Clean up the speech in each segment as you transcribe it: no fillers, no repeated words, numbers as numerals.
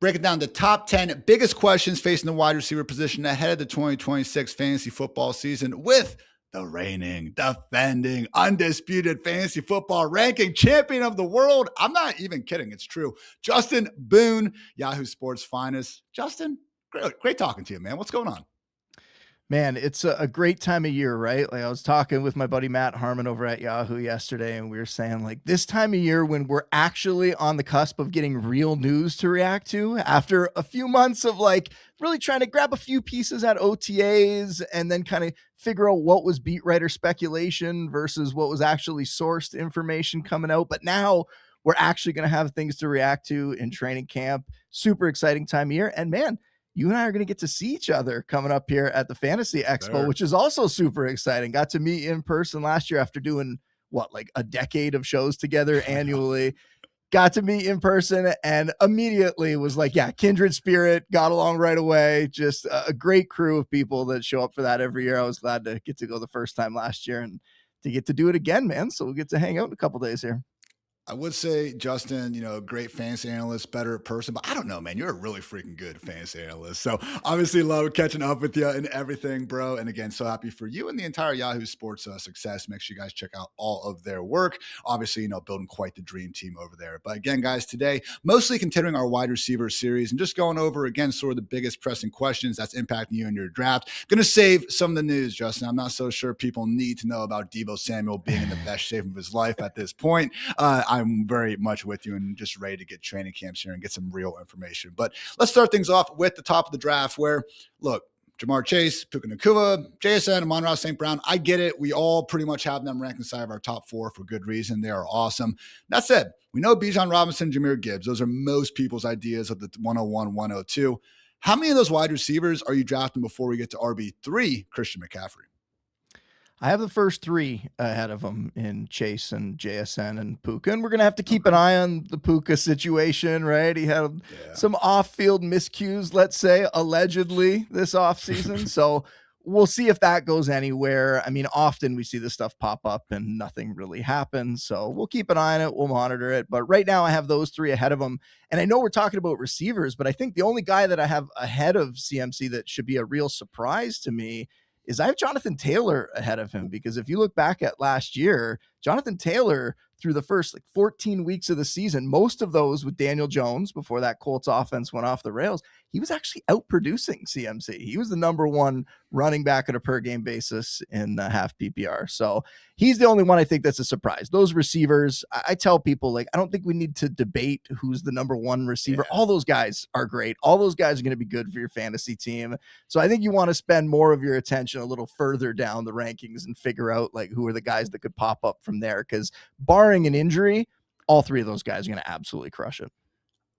breaking down the top 10 biggest questions facing the wide receiver position ahead of the 2026 fantasy football season with the reigning, defending, undisputed fantasy football ranking champion of the world. I'm not even kidding. It's true. Justin Boone, Yahoo Sports finest. Justin, great talking to you, man. What's going on? Man, it's a great time of year, right? Like I was talking with my buddy Matt Harmon over at Yahoo yesterday, and we were saying like this time of year when we're actually on the cusp of getting real news to react to after a few months of like really trying to grab a few pieces at OTAs and then kind of figure out what was beat writer speculation versus what was actually sourced information coming out. But now we're actually going to have things to react to in training camp. Super exciting time of year. And man, you and I are going to get to see each other coming up here at the Fantasy Expo, which is also super exciting. Got to meet in person last year after doing like a decade of shows together annually. Got to meet in person and immediately was like, yeah, kindred spirit, got along right away. Just a great crew of people that show up for that every year. I was glad to get to go the first time last year and to get to do it again, man. So we'll get to hang out in a couple days here. I would say, Justin, great fantasy analyst, better person, but I don't know, man. You're a really freaking good fantasy analyst. So obviously love catching up with you and everything, bro. And again, so happy for you and the entire Yahoo Sports success. Make sure you guys check out all of their work. Obviously, building quite the dream team over there. But again, guys, today, mostly continuing our wide receiver series and just going over, again, sort of the biggest pressing questions that's impacting you in your draft. Going to save some of the news, Justin. I'm not so sure people need to know about Deebo Samuel being in the best shape of his life at this point. I'm very much with you and just ready to get training camps here and get some real information. But let's start things off with the top of the draft where, look, Jamar Chase, Puka Nacua, JSN, Amon-Ra St. Brown. I get it. We all pretty much have them ranked inside of our top 4 for good reason. They are awesome. That said, we know Bijan Robinson, Jahmyr Gibbs. Those are most people's ideas of the 101, 102. How many of those wide receivers are you drafting before we get to RB3, Christian McCaffrey? I have the first 3 ahead of him in Chase and JSN and Puka. And we're going to have to keep an eye on the Puka situation, right? He had some off-field miscues, let's say, allegedly this offseason. So we'll see if that goes anywhere. I mean, often we see this stuff pop up and nothing really happens. So we'll keep an eye on it. We'll monitor it. But right now I have those 3 ahead of him. And I know we're talking about receivers, but I think the only guy that I have ahead of CMC that should be a real surprise to me is I have Jonathan Taylor ahead of him, because if you look back at last year, Jonathan Taylor through the first 14 weeks of the season, most of those with Daniel Jones before that Colts offense went off the rails, he was actually outproducing CMC. He was the number 1 running back at a per game basis in half PPR. So he's the only one I think that's a surprise. Those receivers, I tell people, I don't think we need to debate who's the number 1 receiver. All those guys are great. All those guys are going to be good for your fantasy team. So I think you want to spend more of your attention a little further down the rankings and figure out who are the guys that could pop up from there. Because barring an injury, all 3 of those guys are going to absolutely crush it.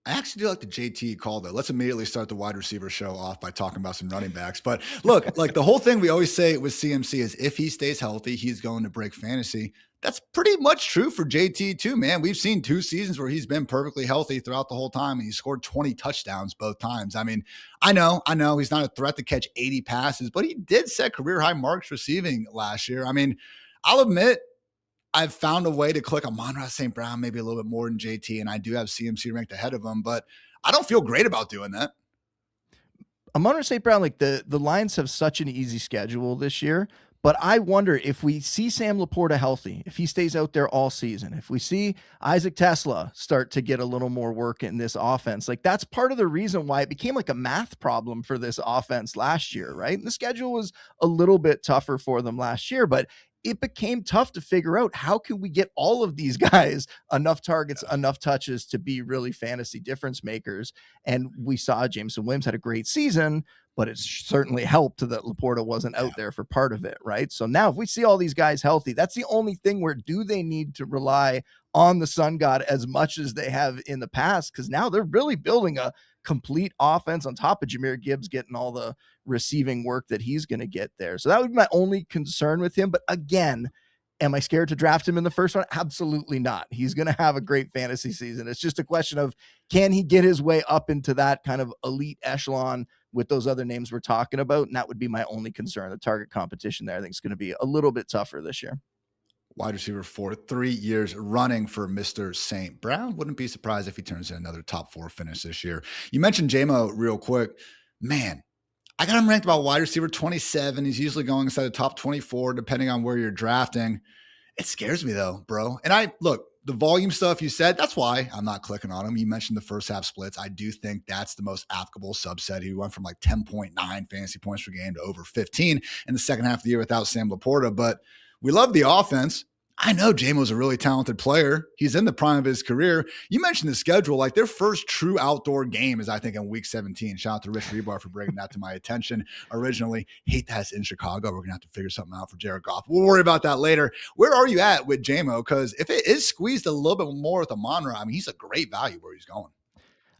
I actually do like the JT call, though. Let's immediately start the wide receiver show off by talking about some running backs. But look, the whole thing we always say with CMC is if he stays healthy, he's going to break fantasy. That's pretty much true for JT too, man. We've seen 2 seasons where he's been perfectly healthy throughout the whole time, and he scored 20 touchdowns both times. I mean, I know he's not a threat to catch 80 passes, but he did set career high marks receiving last year. I mean, I'll admit, I've found a way to click Amon-Ra St. Brown maybe a little bit more than JT, and I do have CMC ranked ahead of him, but I don't feel great about doing that. Amon-Ra St. Brown, the Lions have such an easy schedule this year, but I wonder if we see Sam Laporta healthy, if he stays out there all season, if we see Isaac Tesla start to get a little more work in this offense, that's part of the reason why it became a math problem for this offense last year, right? And the schedule was a little bit tougher for them last year, but it became tough to figure out how can we get all of these guys enough targets, enough touches to be really fantasy difference makers. And we saw Jameson Williams had a great season, but it certainly helped that Laporta wasn't out there for part of it, right? So now if we see all these guys healthy, that's the only thing where do they need to rely on the sun god as much as they have in the past? Because now they're really building a complete offense on top of Jahmyr Gibbs getting all the receiving work that he's going to get there. So that would be my only concern with him. But again, am I scared to draft him in the first round? Absolutely not. He's going to have a great fantasy season. It's just a question of, can he get his way up into that kind of elite echelon with those other names we're talking about? And that would be my only concern. The target competition there, I think, is going to be a little bit tougher this year. wide receiver for 3 years running for Mr. St. Brown. Wouldn't be surprised if he turns in another top 4 finish this year. You mentioned JMO real quick. Man, I got him ranked about wide receiver 27. He's usually going inside the top 24, depending on where you're drafting. It scares me though, bro. And I look, the volume stuff you said, that's why I'm not clicking on him. You mentioned the first half splits. I do think that's the most applicable subset. He went from like 10.9 fantasy points per game to over 15 in the second half of the year without Sam Laporta. But we love the offense. I know JMO's a really talented player. He's in the prime of his career. You mentioned the schedule. Like their first true outdoor game is, I think, in week 17. Shout out to Rich Rebar for bringing that to my attention originally. Hate that's in Chicago. We're going to have to figure something out for Jared Goff. We'll worry about that later. Where are you at with JMO? Because if it is squeezed a little bit more with Amon-Ra, I mean, he's a great value where he's going.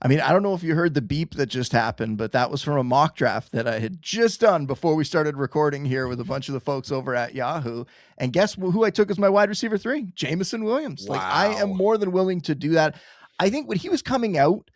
I mean, I don't know if you heard the beep that just happened, but that was from a mock draft that I had just done before we started recording here with a bunch of the folks over at Yahoo. And guess who I took as my wide receiver 3? Jameson Williams. Wow. Like, I am more than willing to do that. I think when he was coming out,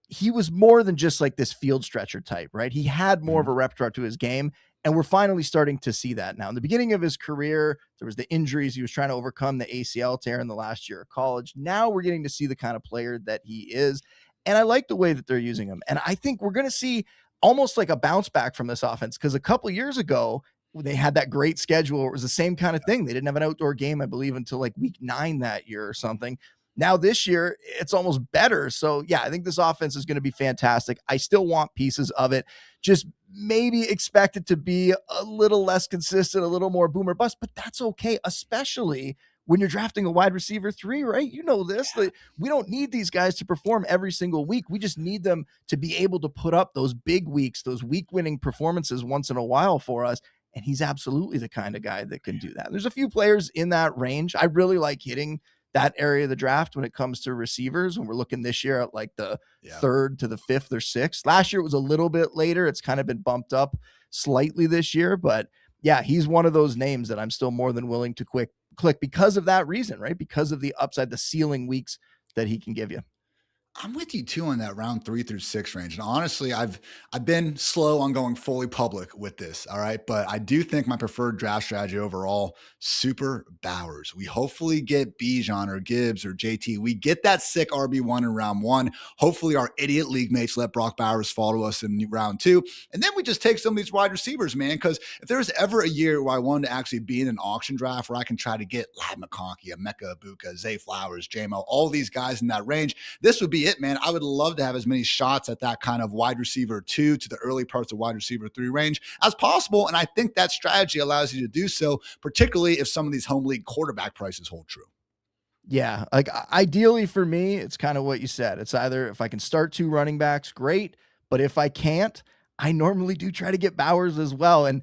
he was more than just like this field stretcher type, right? He had more of a repertoire to his game. And we're finally starting to see that now. In the beginning of his career, there was the injuries. He was trying to overcome the ACL tear in the last year of college. Now we're getting to see the kind of player that he is. And I like the way that they're using him. And I think we're going to see almost like a bounce back from this offense, because a couple of years ago, they had that great schedule. It was the same kind of thing. They didn't have an outdoor game, I believe, until like week 9 that year or something. Now this year, it's almost better. So yeah, I think this offense is going to be fantastic. I still want pieces of it. Just maybe expect it to be a little less consistent, a little more boom or bust, but that's okay, especially when you're drafting a wide receiver 3, right? You know this, like, we don't need these guys to perform every single week. We just need them to be able to put up those big weeks, those week winning performances once in a while for us. And he's absolutely the kind of guy that can do that. There's a few players in that range. I really like hitting that area of the draft when it comes to receivers. When we're looking this year at like the 3rd to the 5th or 6th. Last year it was a little bit later. It's kind of been bumped up slightly this year, but yeah, he's one of those names that I'm still more than willing to click because of that reason, right? Because of the upside, the ceiling weeks that he can give you. I'm with you too on that round 3 through 6 range. And honestly, I've been slow on going fully public with this. All right. But I do think my preferred draft strategy overall, Super Bowers. We hopefully get Bijan or Gibbs or JT. We get that sick RB1 in round 1. Hopefully our idiot league mates let Brock Bowers fall to us in round 2. And then we just take some of these wide receivers, man. Because if there's ever a year where I wanted to actually be in an auction draft where I can try to get McConkey, Emeka Ibuka, Zay Flowers, JMO, all these guys in that range, this would be it, man. I would love to have as many shots at that kind of wide receiver 2 to the early parts of wide receiver 3 range as possible. And I think that strategy allows you to do so, particularly if some of these home league quarterback prices hold true. Yeah. Like ideally for me, it's kind of what you said. It's either if I can start 2 running backs, great. But if I can't, I normally do try to get Bowers as well. And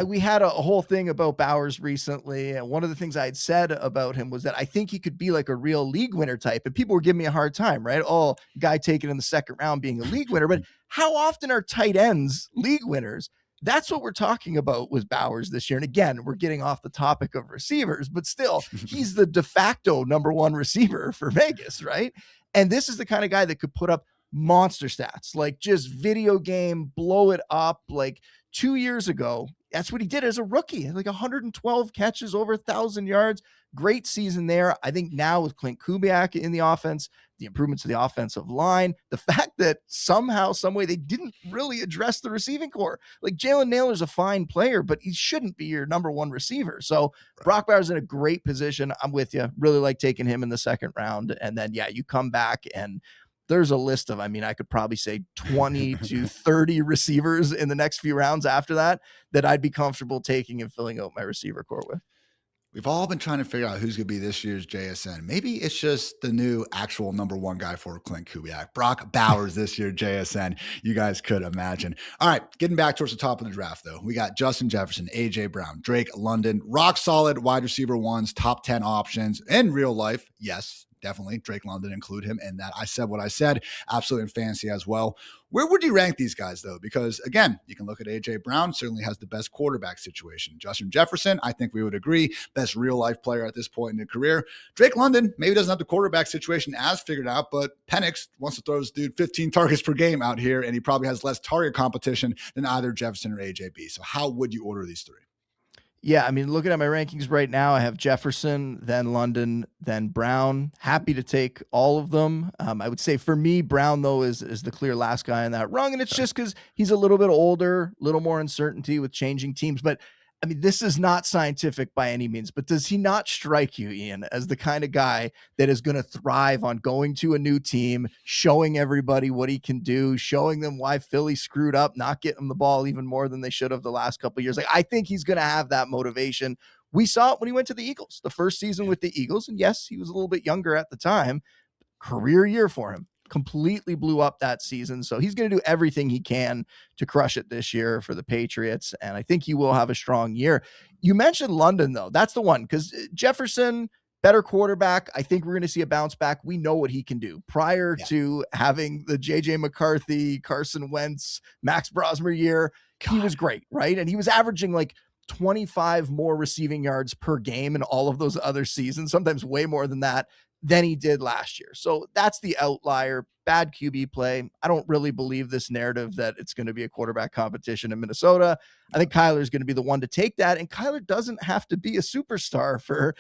we had a whole thing about Bowers recently. And one of the things I had said about him was that I think he could be like a real league winner type. And people were giving me a hard time, right? Oh, guy taken in the 2nd round being a league winner. But how often are tight ends league winners? That's what we're talking about with Bowers this year. And again, we're getting off the topic of receivers, but still, he's the de facto number 1 receiver for Vegas, right? And this is the kind of guy that could put up monster stats, like just video game, blow it up. Like 2 years ago, that's what he did as a rookie, like 112 catches, over 1,000 yards. Great season there. I think now with Clint Kubiak in the offense, the improvements to the offensive line, the fact that somehow, some way they didn't really address the receiving core. Like Jalen Nailor's a fine player, but he shouldn't be your number 1 receiver. So Brock Bowers in a great position. I'm with you. Really like taking him in the 2nd round. And then, yeah, you come back and there's a list of, I mean, I could probably say 20 to 30 receivers in the next few rounds after that I'd be comfortable taking and filling out my receiver core with. We've all been trying to figure out who's going to be this year's JSN. Maybe it's just the new actual number 1 guy for Clint Kubiak. Brock Bowers this year, JSN. You guys could imagine. All right, getting back towards the top of the draft, though. We got Justin Jefferson, A.J. Brown, Drake London, rock solid wide receiver 1s, top 10 options in real life. Yes, definitely. Drake London, include him in that. I said what I said. Absolutely in fantasy as well. Where would you rank these guys, though? Because, again, you can look at A.J. Brown, certainly has the best quarterback situation. Justin Jefferson, I think we would agree, best real-life player at this point in his career. Drake London maybe doesn't have the quarterback situation as figured out, but Penix wants to throw this dude 15 targets per game out here, and he probably has less target competition than either Jefferson or A.J.B. So how would you order these 3? Yeah, I mean, looking at my rankings right now, I have Jefferson, then London, then Brown. Happy to take all of them. I would say for me, Brown, though, is the clear last guy in that rung, and it's just because he's a little bit older, a little more uncertainty with changing teams. But I mean, this is not scientific by any means, but does he not strike you, Ian, as the kind of guy that is going to thrive on going to a new team, showing everybody what he can do, showing them why Philly screwed up, not getting him the ball even more than they should have the last couple of years? Like, I think he's going to have that motivation. We saw it when he went to the Eagles, the first season with the Eagles. And yes, he was a little bit younger at the time. Career year for him. Completely blew up that season. So he's going to do everything he can to crush it this year for the Patriots. And I think he will have a strong year. You mentioned London, though. That's the one, because Jefferson, better quarterback. I think we're going to see a bounce back. We know what he can do. Prior to having the JJ McCarthy, Carson Wentz, Max Brosmer year, he was great, right? And he was averaging like 25 more receiving yards per game in all of those other seasons, sometimes way more than that, than he did last year. So that's the outlier. Bad QB play. I don't really believe this narrative that it's going to be a quarterback competition in Minnesota. I think Kyler's going to be the one to take that. And Kyler doesn't have to be a superstar for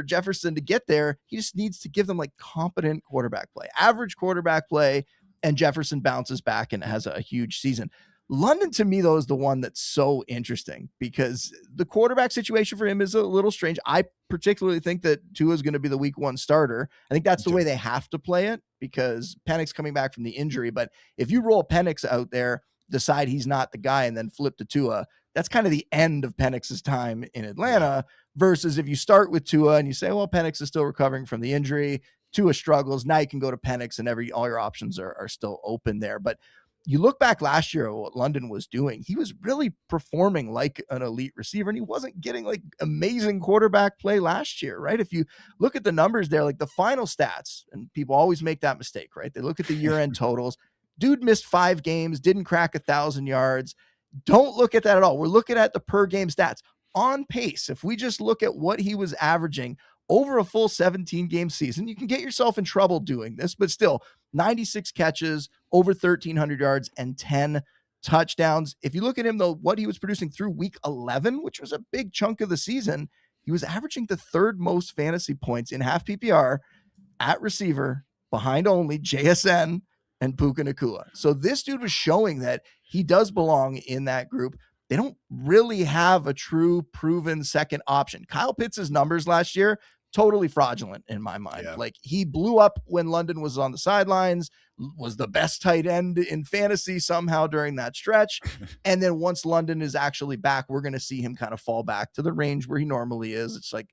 Jefferson to get there. He just needs to give them like competent quarterback play, average quarterback play, and Jefferson bounces back and has a huge season. London, to me, though, is the one that's so interesting because the quarterback situation for him is a little strange. I particularly think that Tua is going to be the week one starter. I think that's the way they have to play it because Penix's coming back from the injury. But if you roll Penix out there, decide he's not the guy, and then flip to Tua, that's kind of the end of Penix's time in Atlanta versus if you start with Tua and you say, well, Penix is still recovering from the injury, Tua struggles, now you can go to Penix and all your options are still open there. But you look back last year at what London was doing, he was really performing like an elite receiver, and he wasn't getting like amazing quarterback play last year, right? If you look at the numbers there, like the final stats, and people always make that mistake, right? They look at the year-end totals. Dude missed 5 games, didn't crack 1,000 yards. Don't look at that at all. We're looking at the per game stats. On pace, if we just look at what he was averaging over a full 17-game season, you can get yourself in trouble doing this, but still, 96 catches, over 1,300 yards, and 10 touchdowns. If you look at him, though, what he was producing through week 11, which was a big chunk of the season, he was averaging the 3rd most fantasy points in half PPR at receiver behind only JSN and Puka Nacua. So this dude was showing that he does belong in that group. They don't really have a true proven second option. Kyle Pitts' numbers last year, totally fraudulent in my mind. Like he blew up when London was on the sidelines, was the best tight end in fantasy somehow during that stretch. And then once London is actually back, we're going to see him kind of fall back to the range where he normally is. It's like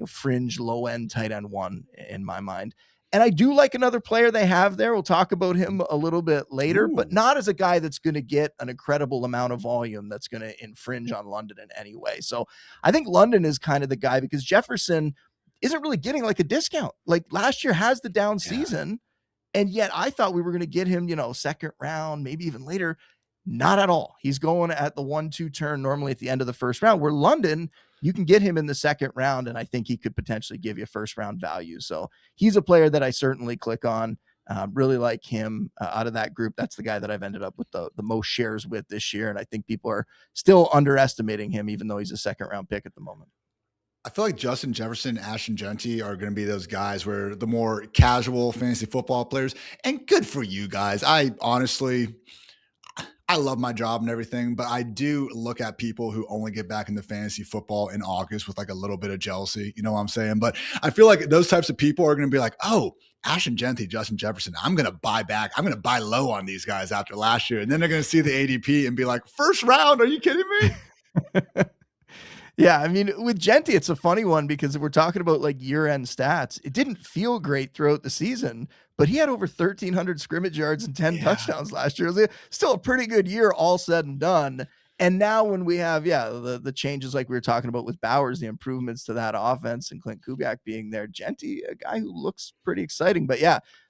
fringe low end tight end 1 in my mind. And I do like another player they have there. We'll talk about him a little bit later, but not as a guy that's going to get an incredible amount of volume that's going to infringe on London in any way. So I think London is kind of the guy because Jefferson isn't really getting like a discount. Like last year has the down season, and yet I thought we were going to get him, 2nd round, maybe even later. Not at all. He's going at the 1-2 turn normally at the end of the 1st round, where London, you can get him in the 2nd round, and I think he could potentially give you 1st round value. So he's a player that I certainly click on. Really like him out of that group. That's the guy that I've ended up with the most shares with this year, and I think people are still underestimating him, even though he's a 2nd round pick at the moment. I feel like Justin Jefferson, Ashton Genty are going to be those guys where the more casual fantasy football players, and good for you guys. I love my job and everything, but I do look at people who only get back into fantasy football in August with like a little bit of jealousy. You know what I'm saying? But I feel like those types of people are going to be like, oh, Ashton Genty, Justin Jefferson, I'm going to buy back. I'm going to buy low on these guys after last year. And then they're going to see the ADP and be like, 1st round, are you kidding me? Yeah, I mean, with Genty, it's a funny one because if we're talking about like year-end stats, it didn't feel great throughout the season, but he had over 1,300 scrimmage yards and 10 touchdowns last year. It was still a pretty good year, all said and done. And now when we have, the changes like we were talking about with Bowers, the improvements to that offense and Clint Kubiak being there, Genty, a guy who looks pretty exciting. But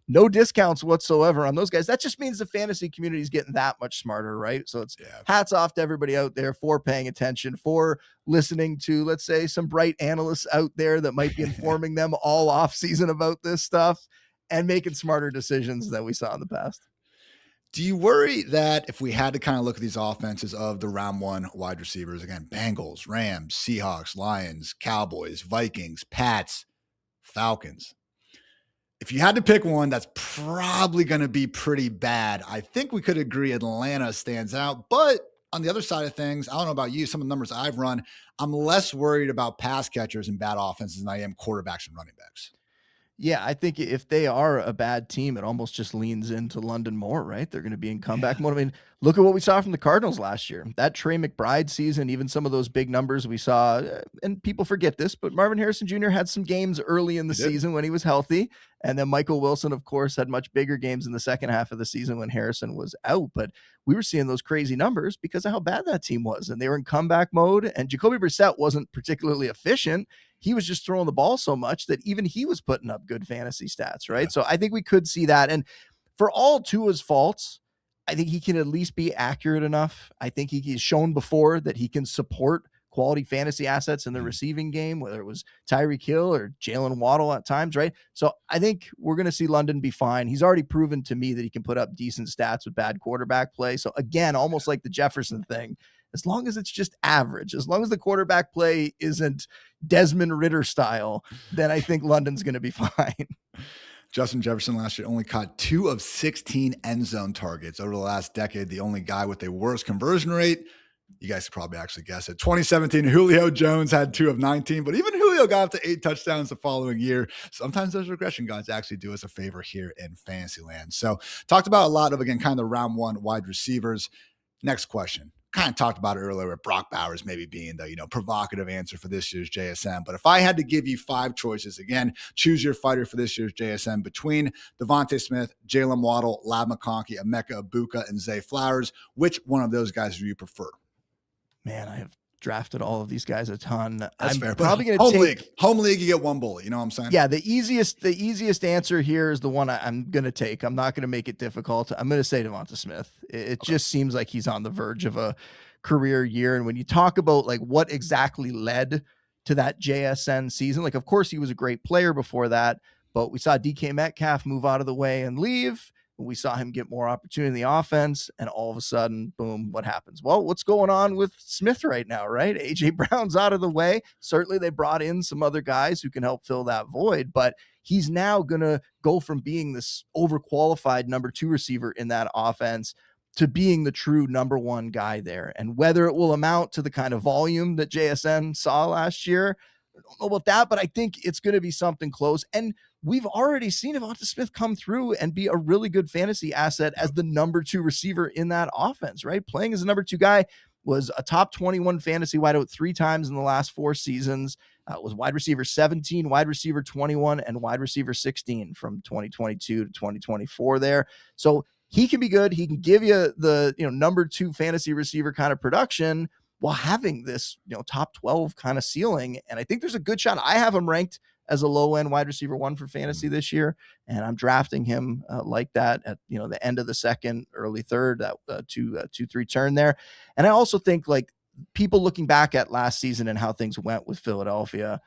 no discounts whatsoever on those guys. That just means the fantasy community is getting that much smarter, right? So it's hats off to everybody out there for paying attention, for listening to, let's say, some bright analysts out there that might be informing them all off season about this stuff and making smarter decisions than we saw in the past. Do you worry that if we had to kind of look at these offenses of the round one wide receivers, again, Bengals, Rams, Seahawks, Lions, Cowboys, Vikings, Pats, Falcons, if you had to pick one that's probably going to be pretty bad, I think we could agree Atlanta stands out. But on the other side of things, I don't know about you, some of the numbers I've run, I'm less worried about pass catchers and bad offenses than I am quarterbacks and running backs. Yeah, I think if they are a bad team, it almost just leans into London more, right? They're going to be in comeback mode. I mean, look at what we saw from the Cardinals last year. That Trey McBride season, even some of those big numbers we saw, and people forget this, but Marvin Harrison Jr. had some games early in the season when he was healthy. And then Michael Wilson, of course, had much bigger games in the second half of the season when Harrison was out. But we were seeing those crazy numbers because of how bad that team was. And they were in comeback mode. And Jacoby Brissett wasn't particularly efficient. He was just throwing the ball so much that even he was putting up good fantasy stats, right? Yeah. So I think we could see that. And for all Tua's faults, I think he can at least be accurate enough. I think he's shown before that he can support quality fantasy assets in the receiving game, whether it was Tyreek Hill or Jaylen Waddle at times, right? So I think we're going to see London be fine. He's already proven to me that he can put up decent stats with bad quarterback play. So again, almost like the Jefferson thing, as long as it's just average, as long as the quarterback play isn't Desmond Ridder style, then I think London's going to be fine. Justin Jefferson last year only caught 2 of 16 end zone targets over the last decade. The only guy with a worse conversion rate. You guys could probably actually guess it. 2017, Julio Jones had 2 of 19, but even Julio got up to 8 touchdowns the following year. Sometimes those regression guys actually do us a favor here in Fantasyland. So talked about a lot of, again, kind of the round one wide receivers. Next question. Kind of talked about it earlier with Brock Bowers maybe being the, provocative answer for this year's JSN. But if I had to give you 5 choices, again, choose your fighter for this year's JSN between Devontae Smith, Jaylen Waddle, Lab McConkey, Emeka Egbuka, and Zay Flowers, which one of those guys do you prefer? Man, I have drafted all of these guys a ton. That's I'm fair. Probably going to take home league. You get one bullet. You know what I'm saying? Yeah. The easiest answer here is the one I'm going to take. I'm not going to make it difficult. I'm going to say Devonta Smith. It just seems like he's on the verge of a career year. And when you talk about like what exactly led to that JSN season, like, of course he was a great player before that, but we saw DK Metcalf move out of the way and leave. We saw him get more opportunity in the offense, and all of a sudden, boom, what happens? Well, what's going on with Smith right now, right? AJ Brown's out of the way. Certainly they brought in some other guys who can help fill that void, but he's now going to go from being this overqualified number 2 receiver in that offense to being the true number 1 guy there. And whether it will amount to the kind of volume that JSN saw last year, I don't know about that, but I think it's going to be something close. And we've already seen Devonta Smith come through and be a really good fantasy asset as the number 2 receiver in that offense, right? Playing as a number 2 guy, was a top 21 fantasy wideout 3 times in the last 4 seasons, was wide receiver 17, wide receiver 21, and wide receiver 16 from 2022 to 2024 there. So he can be good. He can give you the number 2 fantasy receiver kind of production while having this top 12 kind of ceiling. And I think there's a good shot. I have him ranked as a low end wide receiver 1 for fantasy this year, and I'm drafting him like that at the end of the second, early third, that 2-3 turn there. And I also think, like, people looking back at last season and how things went with Philadelphia,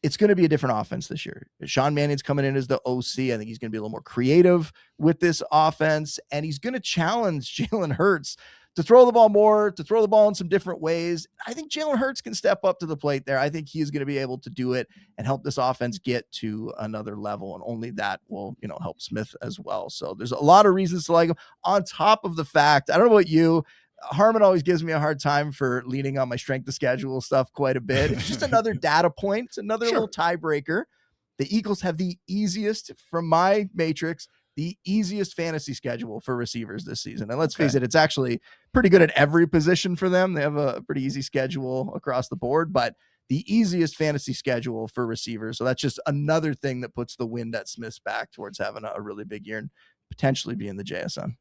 it's going to be a different offense this year. Sean Mannion's coming in as the OC. I think he's going to be a little more creative with this offense, and he's going to challenge Jalen Hurts to throw the ball more, to throw the ball in some different ways. I think Jalen Hurts can step up to the plate there. I think he is going to be able to do it and help this offense get to another level. And only that will, help Smith as well. So there's a lot of reasons to like him, on top of the fact, I don't know about you, Harmon always gives me a hard time for leaning on my strength of schedule stuff quite a bit. It's just another data point. It's another little tiebreaker. The Eagles have the easiest, from my matrix, the easiest fantasy schedule for receivers this season. And let's face it, it's actually pretty good at every position for them. They have a pretty easy schedule across the board, but the easiest fantasy schedule for receivers. So that's just another thing that puts the wind at Smith's back towards having a really big year and potentially being the JSN.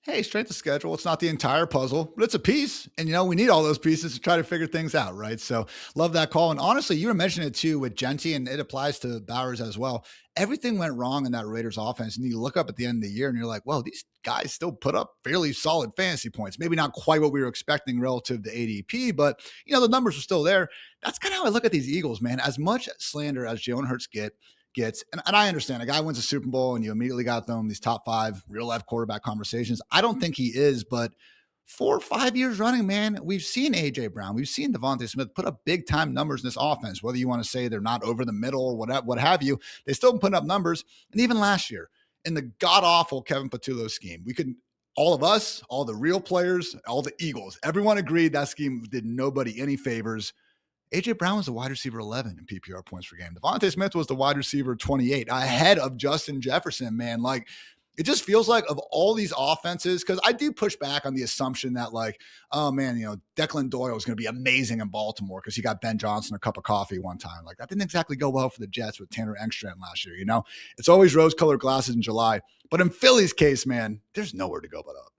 Hey, strength of schedule, it's not the entire puzzle, but it's a piece. And, we need all those pieces to try to figure things out, right? So love that call. And honestly, you were mentioning it too with Genty, and it applies to Bowers as well. Everything went wrong in that Raiders offense. And you look up at the end of the year and you're like, well, these guys still put up fairly solid fantasy points. Maybe not quite what we were expecting relative to ADP, but, the numbers are still there. That's kind of how I look at these Eagles, man. As much slander as Jalen Hurts get, gets, and I understand a guy wins a Super Bowl and you immediately got them these top 5 real life quarterback conversations. I don't think he is, but 4 or 5 years running, man, we've seen AJ Brown, we've seen Devontae Smith put up big time numbers in this offense. Whether you want to say they're not over the middle or what have you, they still been putting up numbers. And even last year in the god awful Kevin Patullo scheme, we could, all of us, all the real players, all the Eagles, everyone agreed that scheme did nobody any favors. AJ Brown was the wide receiver 11 in PPR points per game. Devontae Smith was the wide receiver 28, ahead of Justin Jefferson, man. Like, it just feels like of all these offenses, because I do push back on the assumption that, like, oh man, Declan Doyle is going to be amazing in Baltimore because he got Ben Johnson a cup of coffee one time. Like, that didn't exactly go well for the Jets with Tanner Engstrand last year. It's always rose-colored glasses in July. But in Philly's case, man, there's nowhere to go but up.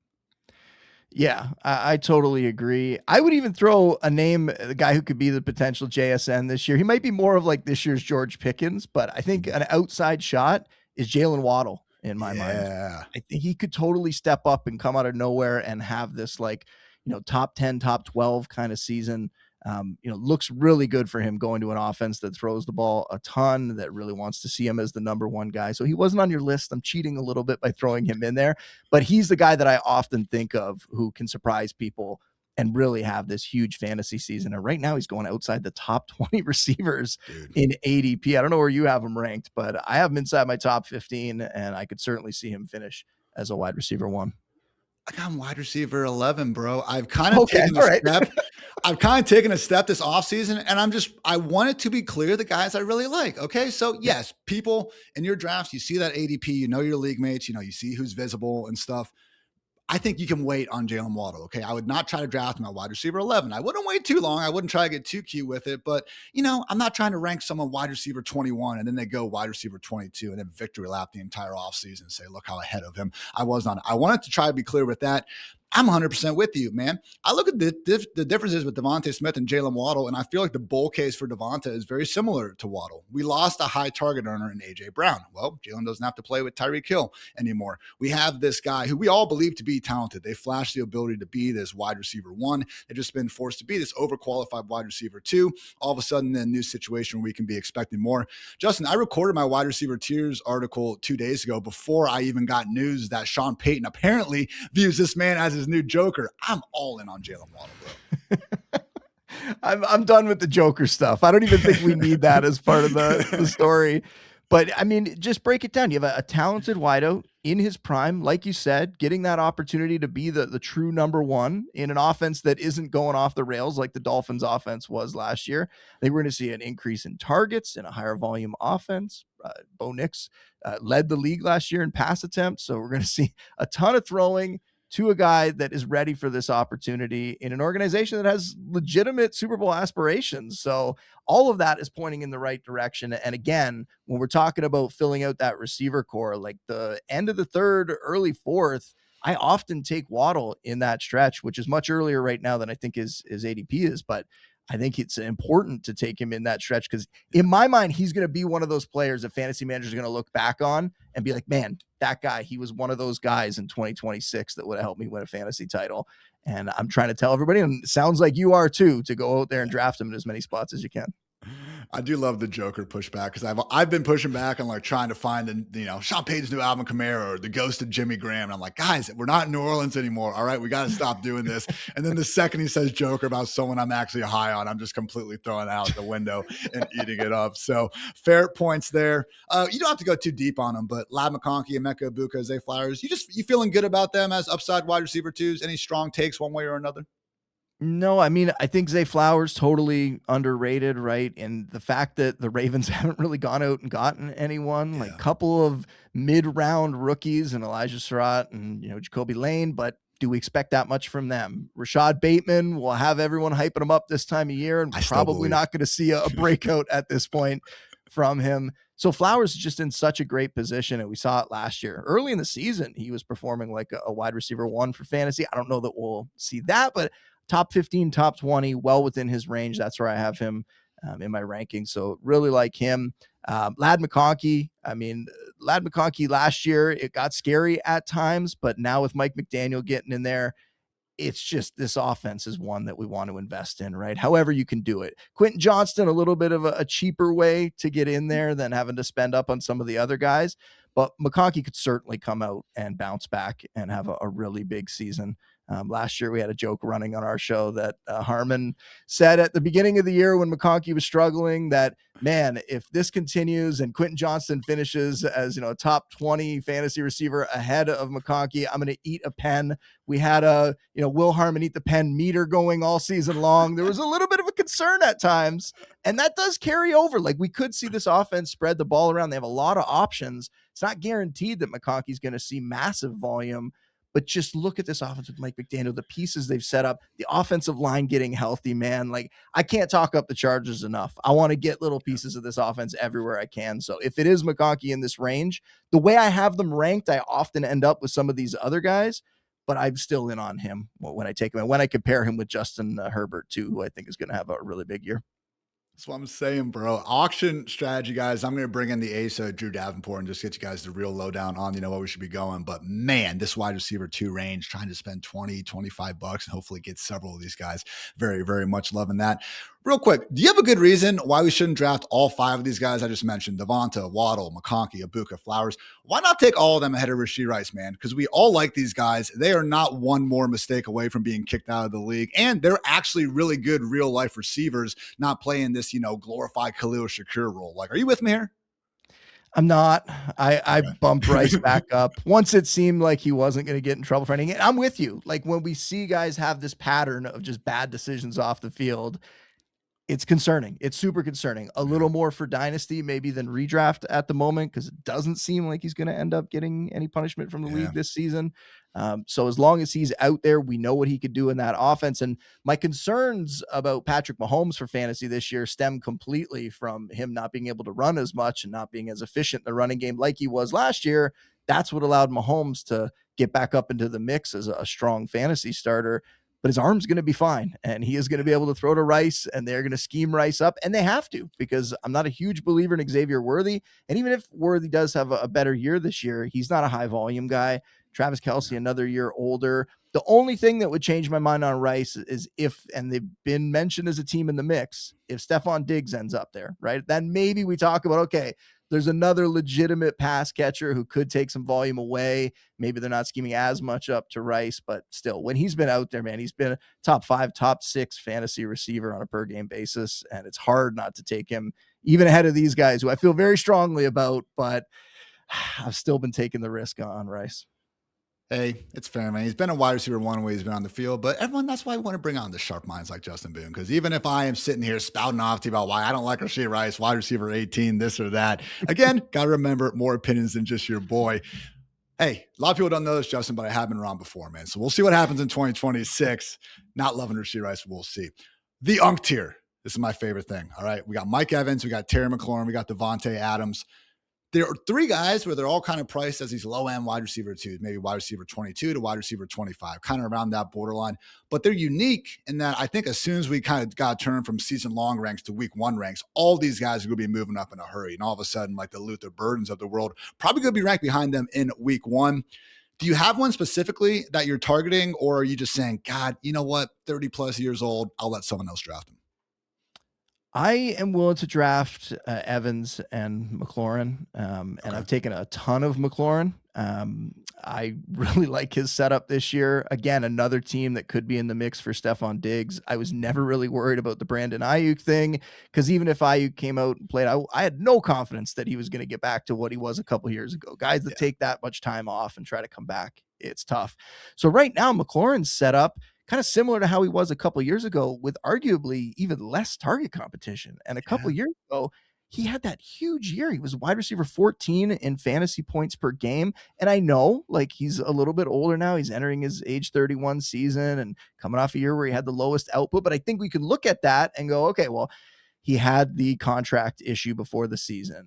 Yeah, I totally agree. I would even throw a name, the guy who could be the potential JSN this year. He might be more of like this year's George Pickens, but I think an outside shot is Jaylen Waddle in my mind. I think he could totally step up and come out of nowhere and have this top 10, top 12 kind of season. Looks really good for him going to an offense that throws the ball a ton, that really wants to see him as the number 1 guy. So he wasn't on your list. I'm cheating a little bit by throwing him in there, but he's the guy that I often think of who can surprise people and really have this huge fantasy season. And right now he's going outside the top 20 receivers in ADP. I don't know where you have him ranked, but I have him inside my top 15, and I could certainly see him finish as a wide receiver 1. I got him wide receiver 11, bro. I've kind of taken a step. I've kind of taken a step this offseason, and I want it to be clear the guys I really like. Okay. So yes, people in your drafts, you see that ADP, your league mates, you see who's visible and stuff. I think you can wait on Jaylen Waddle. Okay. I would not try to draft him at wide receiver 11. I wouldn't wait too long. I wouldn't try to get too cute with it, but I'm not trying to rank someone wide receiver 21 and then they go wide receiver 22 and then victory lap the entire offseason and say, look how ahead of him I was on. I wanted to try to be clear with that. I'm 100% with you, man. I look at the differences with Devontae Smith and Jaylen Waddle, and I feel like the bull case for Devontae is very similar to Waddle. We lost a high target earner in A.J. Brown. Well, Jaylen doesn't have to play with Tyreek Hill anymore. We have this guy who we all believe to be talented. They flashed the ability to be this wide receiver 1. They've just been forced to be this overqualified wide receiver 2. All of a sudden, in a new situation where we can be expecting more. Justin, I recorded my wide receiver tiers article 2 days ago before I even got news that Sean Payton apparently views this man as his new Joker. I'm all in on Jaylen Waddle, bro. I'm done with the Joker stuff. I don't even think we need that as part of the story. But I mean, just break it down. You have a talented wideout in his prime, like you said, getting that opportunity to be the true number 1 in an offense that isn't going off the rails like the Dolphins offense was last year. I think we're going to see an increase in targets and a higher volume offense. Bo Nix led the league last year in pass attempts. So we're going to see a ton of throwing to a guy that is ready for this opportunity in an organization that has legitimate Super Bowl aspirations. So all of that is pointing in the right direction. And again, when we're talking about filling out that receiver core, like the end of the 3rd, early 4th, I often take Waddle in that stretch, which is much earlier right now than I think his ADP is, but I think it's important to take him in that stretch because in my mind, he's going to be one of those players that fantasy managers are going to look back on and be like, man, that guy, he was one of those guys in 2026 that would have helped me win a fantasy title. And I'm trying to tell everybody, and it sounds like you are too, to go out there and draft him in as many spots as you can. I do love the Joker pushback because I've been pushing back and like trying to find Sean Payton's new Alvin Kamara or the ghost of Jimmy Graham. And I'm like, guys, we're not in New Orleans anymore. All right, we got to stop doing this. And then the second he says Joker about someone I'm actually high on, I'm just completely throwing it out the window and eating it up. So fair points there. You don't have to go too deep on them, but Lab McConkey and Mecca Ibuka, Zay Flowers, you feeling good about them as upside wide receiver 2s? Any strong takes one way or another? No, I mean, I think Zay Flowers totally underrated, right? And the fact that the Ravens haven't really gone out and gotten anyone, like a couple of mid-round rookies and Elijah Surratt and, Jacoby Lane, but do we expect that much from them? Rashad Bateman will have everyone hyping him up this time of year, and probably not going to see a breakout at this point from him. So Flowers is just in such a great position, and we saw it last year. Early in the season, he was performing like a wide receiver 1 for fantasy. I don't know that we'll see that, but top 15, top 20, well within his range. That's where I have him in my rankings. So really like him. Lad McConkey. I mean, Lad McConkey last year, it got scary at times, but now with Mike McDaniel getting in there, it's just this offense is one that we want to invest in, right? However you can do it. Quentin Johnston, a little bit of a cheaper way to get in there than having to spend up on some of the other guys. But McConkey could certainly come out and bounce back and have a really big season. Last year, we had a joke running on our show that Harmon said at the beginning of the year when McConkey was struggling that, man, if this continues and Quentin Johnston finishes as, a top 20 fantasy receiver ahead of McConkey, I'm going to eat a pen. We had Will Harmon eat the pen meter going all season long. There was a little bit of a concern at times, and that does carry over. Like, we could see this offense spread the ball around. They have a lot of options. It's not guaranteed that McConkey's going to see massive volume, but just look at this offense with Mike McDaniel, the pieces they've set up, the offensive line getting healthy, man. Like, I can't talk up the Chargers enough. I want to get little pieces of this offense everywhere I can. So if it is McConkey in this range, the way I have them ranked, I often end up with some of these other guys, but I'm still in on him when I take him and when I compare him with Justin Herbert too, who I think is going to have a really big year. That's what I'm saying, bro. Auction strategy, guys. I'm going to bring in the ace of Drew Davenport and just get you guys the real lowdown on, what we should be going. But man, this wide receiver 2 range, trying to spend 20, 25 bucks and hopefully get several of these guys. Very, very much loving that. Real quick, do you have a good reason why we shouldn't draft all 5 of these guys I just mentioned? Devonta, Waddle, McConkey, Ibuka, Flowers. Why not take all of them ahead of Rashee Rice, man? Because we all like these guys. They are not one more mistake away from being kicked out of the league. And they're actually really good real life receivers, not playing this, glorified Khalil Shakur role. Like, are you with me here? I'm not. I bumped Rice back up once it seemed like he wasn't going to get in trouble for anything. I'm with you. Like, when we see guys have this pattern of just bad decisions off the field, it's concerning. It's super concerning. A little more for dynasty maybe than redraft at the moment, because it doesn't seem like he's going to end up getting any punishment from the league this season. So as long as he's out there, we know what he could do in that offense. And my concerns about Patrick Mahomes for fantasy this year stem completely from him not being able to run as much and not being as efficient in the running game like he was last year. That's what allowed Mahomes to get back up into the mix as a strong fantasy starter. But his arm's going to be fine, and he is going to be able to throw to Rice, and they're going to scheme Rice up, and they have to, because I'm not a huge believer in Xavier Worthy. And even if Worthy does have a better year this year, he's not a high volume guy. Travis Kelce, another year older. The only thing that would change my mind on Rice is if, and they've been mentioned as a team in the mix, if Stephon Diggs ends up there, right? Then maybe we talk about, okay, there's another legitimate pass catcher who could take some volume away. Maybe they're not scheming as much up to Rice, but still, when he's been out there, man, he's been a top 5, top 6 fantasy receiver on a per game basis. And it's hard not to take him even ahead of these guys who I feel very strongly about, but I've still been taking the risk on Rice. Hey, it's fair, man. He's been a wide receiver one way he's been on the field, but everyone, that's why we want to bring on the sharp minds like Justin Boone. Because even if I am sitting here spouting off to you about why I don't like Rashee Rice, wide receiver 18, this or that, again, got to remember more opinions than just your boy. Hey, a lot of people don't know this, Justin, but I have been wrong before, man. So we'll see what happens in 2026. Not loving Rashee Rice, we'll see. The Unk tier. This is my favorite thing. All right. We got Mike Evans, we got Terry McLaurin, we got Devontae Adams. There are 3 guys where they're all kind of priced as these low-end wide receiver 2s, maybe wide receiver 22 to wide receiver 25, kind of around that borderline. But they're unique in that I think as soon as we kind of got turned from season-long ranks to week 1 ranks, all these guys are going to be moving up in a hurry. And all of a sudden, like the Luther Burdens of the world, probably going to be ranked behind them in week 1. Do you have one specifically that you're targeting, or are you just saying, God, you know what, 30-plus years old, I'll let someone else draft him? I am willing to draft Evans and McLaurin, and I've taken a ton of McLaurin. I really like his setup this year. Again, another team that could be in the mix for Stephon Diggs. I was never really worried about the Brandon Ayuk thing, because even if Ayuk came out and played, I had no confidence that he was going to get back to what he was a couple years ago. Guys that take that much time off and try to come back, it's tough. So right now, McLaurin's set up kind of similar to how he was a couple years ago, with arguably even less target competition. And a couple years ago, he had that huge year. He was wide receiver 14 in fantasy points per game. And I know, like, he's a little bit older now. He's entering his age 31 season and coming off a year where he had the lowest output. But I think we can look at that and go, okay, well, he had the contract issue before the season.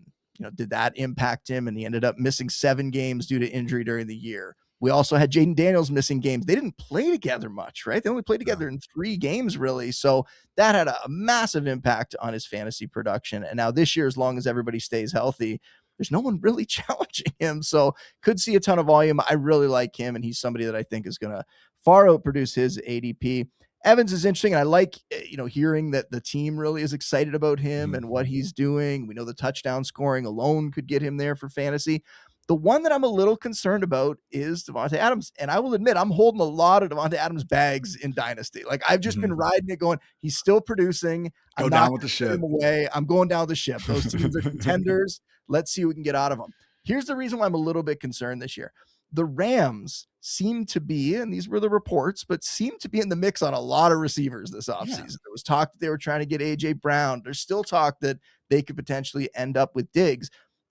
Did that impact him? And he ended up missing 7 games due to injury during the year. We also had Jaden Daniels missing games. They didn't play together much, right? They only played together in 3 games, really. So that had a massive impact on his fantasy production. And now this year, as long as everybody stays healthy, there's no one really challenging him. So could see a ton of volume. I really like him, and he's somebody that I think is going to far outproduce his ADP. Evans is interesting. And I like, hearing that the team really is excited about him and what he's doing. We know the touchdown scoring alone could get him there for fantasy. The one that I'm a little concerned about is Davante Adams. And I will admit, I'm holding a lot of Davante Adams bags in Dynasty. Like, I've just been riding it going, he's still producing. Go down with the ship. Away. I'm going down the ship. Those teams are contenders. Let's see what we can get out of them. Here's the reason why I'm a little bit concerned this year. The Rams seem to be, and these were the reports, but seem to be in the mix on a lot of receivers this offseason. Yeah. There was talk that they were trying to get A.J. Brown. There's still talk that they could potentially end up with Diggs.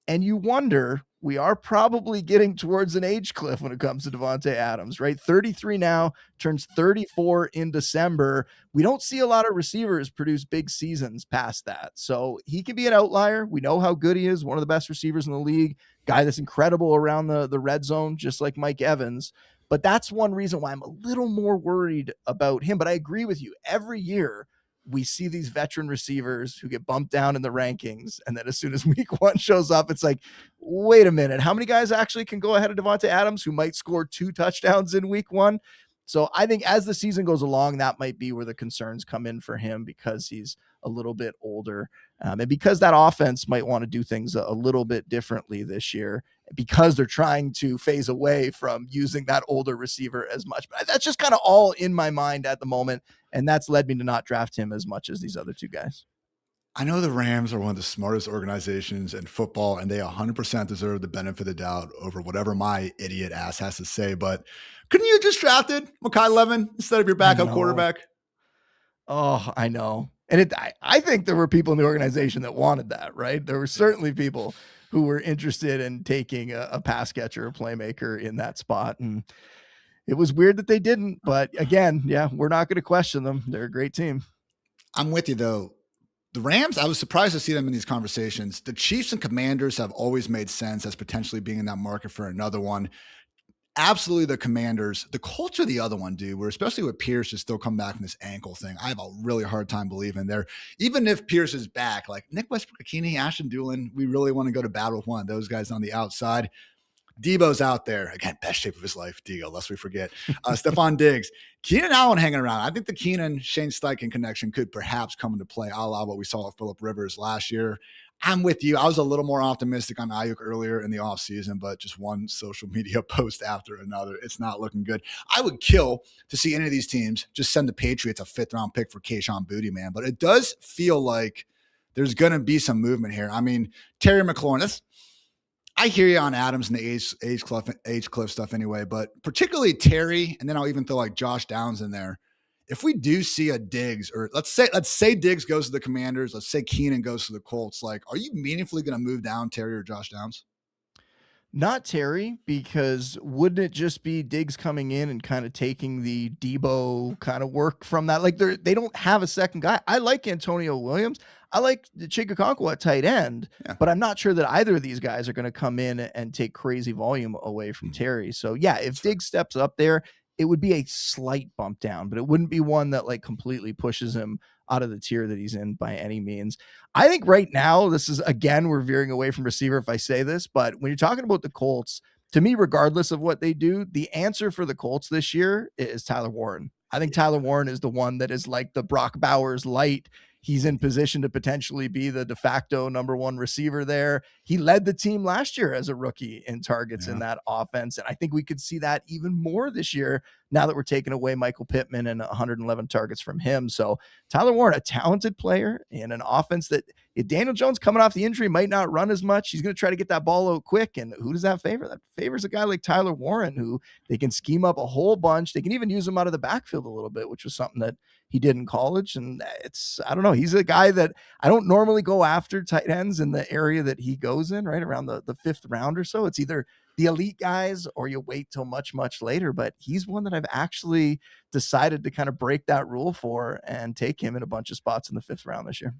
And you wonder, we are probably getting towards an age cliff when it comes to Davante Adams, right? 33 now, turns 34 in December. We don't see a lot of receivers produce big seasons past that. So he can be an outlier. We know how good he is, one of the best receivers in the league, guy that's incredible around the red zone, just like Mike Evans. But that's one reason why I'm a little more worried about him. But I agree with you. Every year, we see these veteran receivers who get bumped down in the rankings. And then as soon as week one shows up, it's like, wait a minute, how many guys actually can go ahead of Davante Adams who might score 2 touchdowns in week one? So I think as the season goes along, that might be where the concerns come in for him because he's a little bit older. And because that offense might want to do things a little bit differently this year because they're trying to phase away from using that older receiver as much. But that's just kind of all in my mind at the moment. And that's led me to not draft him as much as these other two guys. I know the Rams are one of the smartest organizations in football, and they 100% deserve the benefit of the doubt over whatever my idiot ass has to say. But couldn't you have just drafted Mekhi Levin instead of your backup quarterback? Oh, I know. And I think there were people in the organization that wanted that, right? There were certainly people who were interested in taking a pass catcher, a playmaker in that spot. And it was weird that they didn't. But again, yeah, we're not going to question them. They're a great team. I'm with you, though. The Rams, I was surprised to see them in these conversations. The Chiefs and Commanders have always made sense as potentially being in that market for another one. Absolutely the Commanders. The Colts are the other one, dude, where especially with Pierce is still come back from this ankle thing. I have a really hard time believing there. Even if Pierce is back, like Nick Westbrook-Ikini, Ashton Doolin, we really want to go to battle with one of those guys on the outside. Debo's out there. Again, best shape of his life, Debo, lest we forget. Stephon Diggs. Keenan Allen hanging around. I think the Keenan-Shane Steichen connection could perhaps come into play, a la what we saw with Phillip Rivers last year. I'm with you. I was a little more optimistic on Ayuk earlier in the offseason, but just one social media post after another. It's not looking good. I would kill to see any of these teams just send the Patriots a 5th-round pick for Kayshon Boutte, man. But it does feel like there's going to be some movement here. I mean, Terry McLaurin, I hear you on Adams and the age cliff stuff anyway, but particularly Terry, and then I'll even throw like Josh Downs in there. If we do see a Diggs, or let's say Diggs goes to the Commanders, let's say Keenan goes to the Colts, like, are you meaningfully going to move down Terry or Josh Downs? Not Terry, because wouldn't it just be Diggs coming in and kind of taking the Debo kind of work from that? Like they don't have a second guy. I like Antonio Williams. I like Chig Okonkwo at tight end, but I'm not sure that either of these guys are going to come in and take crazy volume away from Terry. So yeah, if Diggs steps up there, it would be a slight bump down, but it wouldn't be one that like completely pushes him out of the tier that he's in by any means. I think right now, this is, again, we're veering away from receiver if I say this, but when you're talking about the Colts, to me, regardless of what they do, the answer for the Colts this year is Tyler Warren. I think Tyler Warren is the one that is like the Brock Bowers light. He's in position to potentially be the de facto number one receiver there. He led the team last year as a rookie in targets in that offense. And I think we could see that even more this year now that we're taking away Michael Pittman and 111 targets from him. So Tyler Warren, a talented player in an offense that if Daniel Jones coming off the injury might not run as much. He's going to try to get that ball out quick. And who does that favor? That favors a guy like Tyler Warren, who they can scheme up a whole bunch. They can even use him out of the backfield a little bit, which was something that he did in college. And I don't know. He's a guy that I don't normally go after tight ends in the area that he goes in, right around the 5th round or so. It's either the elite guys or you wait till much, much later. But he's one that I've actually decided to kind of break that rule for and take him in a bunch of spots in the 5th round this year.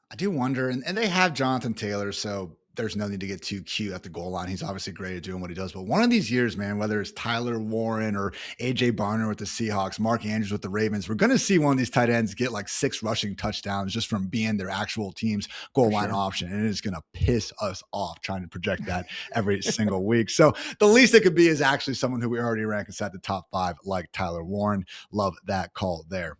I do wonder, and they have Jonathan Taylor, so there's no need to get too cute at the goal line. He's obviously great at doing what he does. But one of these years, man, whether it's Tyler Warren or AJ Barner with the Seahawks, Mark Andrews with the Ravens, we're going to see one of these tight ends get like 6 rushing touchdowns just from being their actual team's goal line option. And it is going to piss us off trying to project that every single week. So the least it could be is actually someone who we already rank inside the top 5, like Tyler Warren. Love that call there.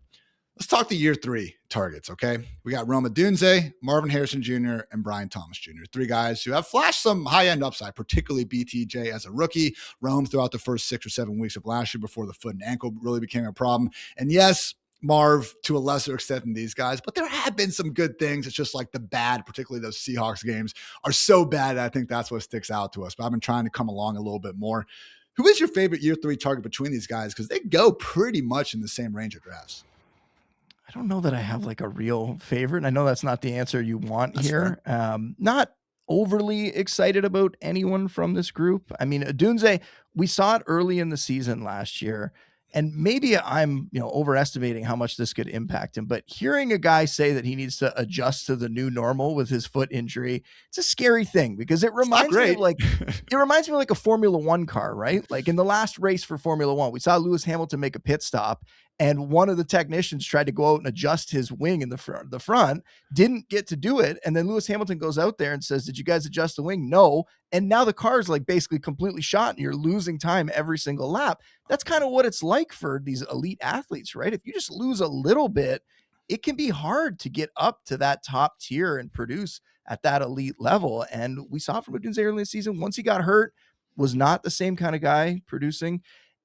Let's talk the year 3 targets, okay? We got Rome Odunze, Marvin Harrison Jr., and Brian Thomas Jr., 3 guys who have flashed some high-end upside, particularly BTJ as a rookie, Rome throughout the first 6 or 7 weeks of last year before the foot and ankle really became a problem. And yes, Marv to a lesser extent than these guys, but there have been some good things. It's just like the bad, particularly those Seahawks games, are so bad that I think that's what sticks out to us. But I've been trying to come along a little bit more. Who is your favorite year 3 target between these guys? Because they go pretty much in the same range of drafts. I don't know that I have like a real favorite. I know that's not the answer you want here. Not overly excited about anyone from this group. I mean, Odunze, we saw it early in the season last year, and maybe I'm, overestimating how much this could impact him, but hearing a guy say that he needs to adjust to the new normal with his foot injury, it's a scary thing because it reminds me of like a Formula One car, right? Like in the last race for Formula One, we saw Lewis Hamilton make a pit stop, and one of the technicians tried to go out and adjust his wing in the front, didn't get to do it. And then Lewis Hamilton goes out there and says, "Did you guys adjust the wing?" No. And now the car is like basically completely shot and you're losing time every single lap. That's kind of what it's like for these elite athletes, right? If you just lose a little bit, it can be hard to get up to that top tier and produce at that elite level. And we saw from Odunze early in the season, once he got hurt, was not the same kind of guy producing.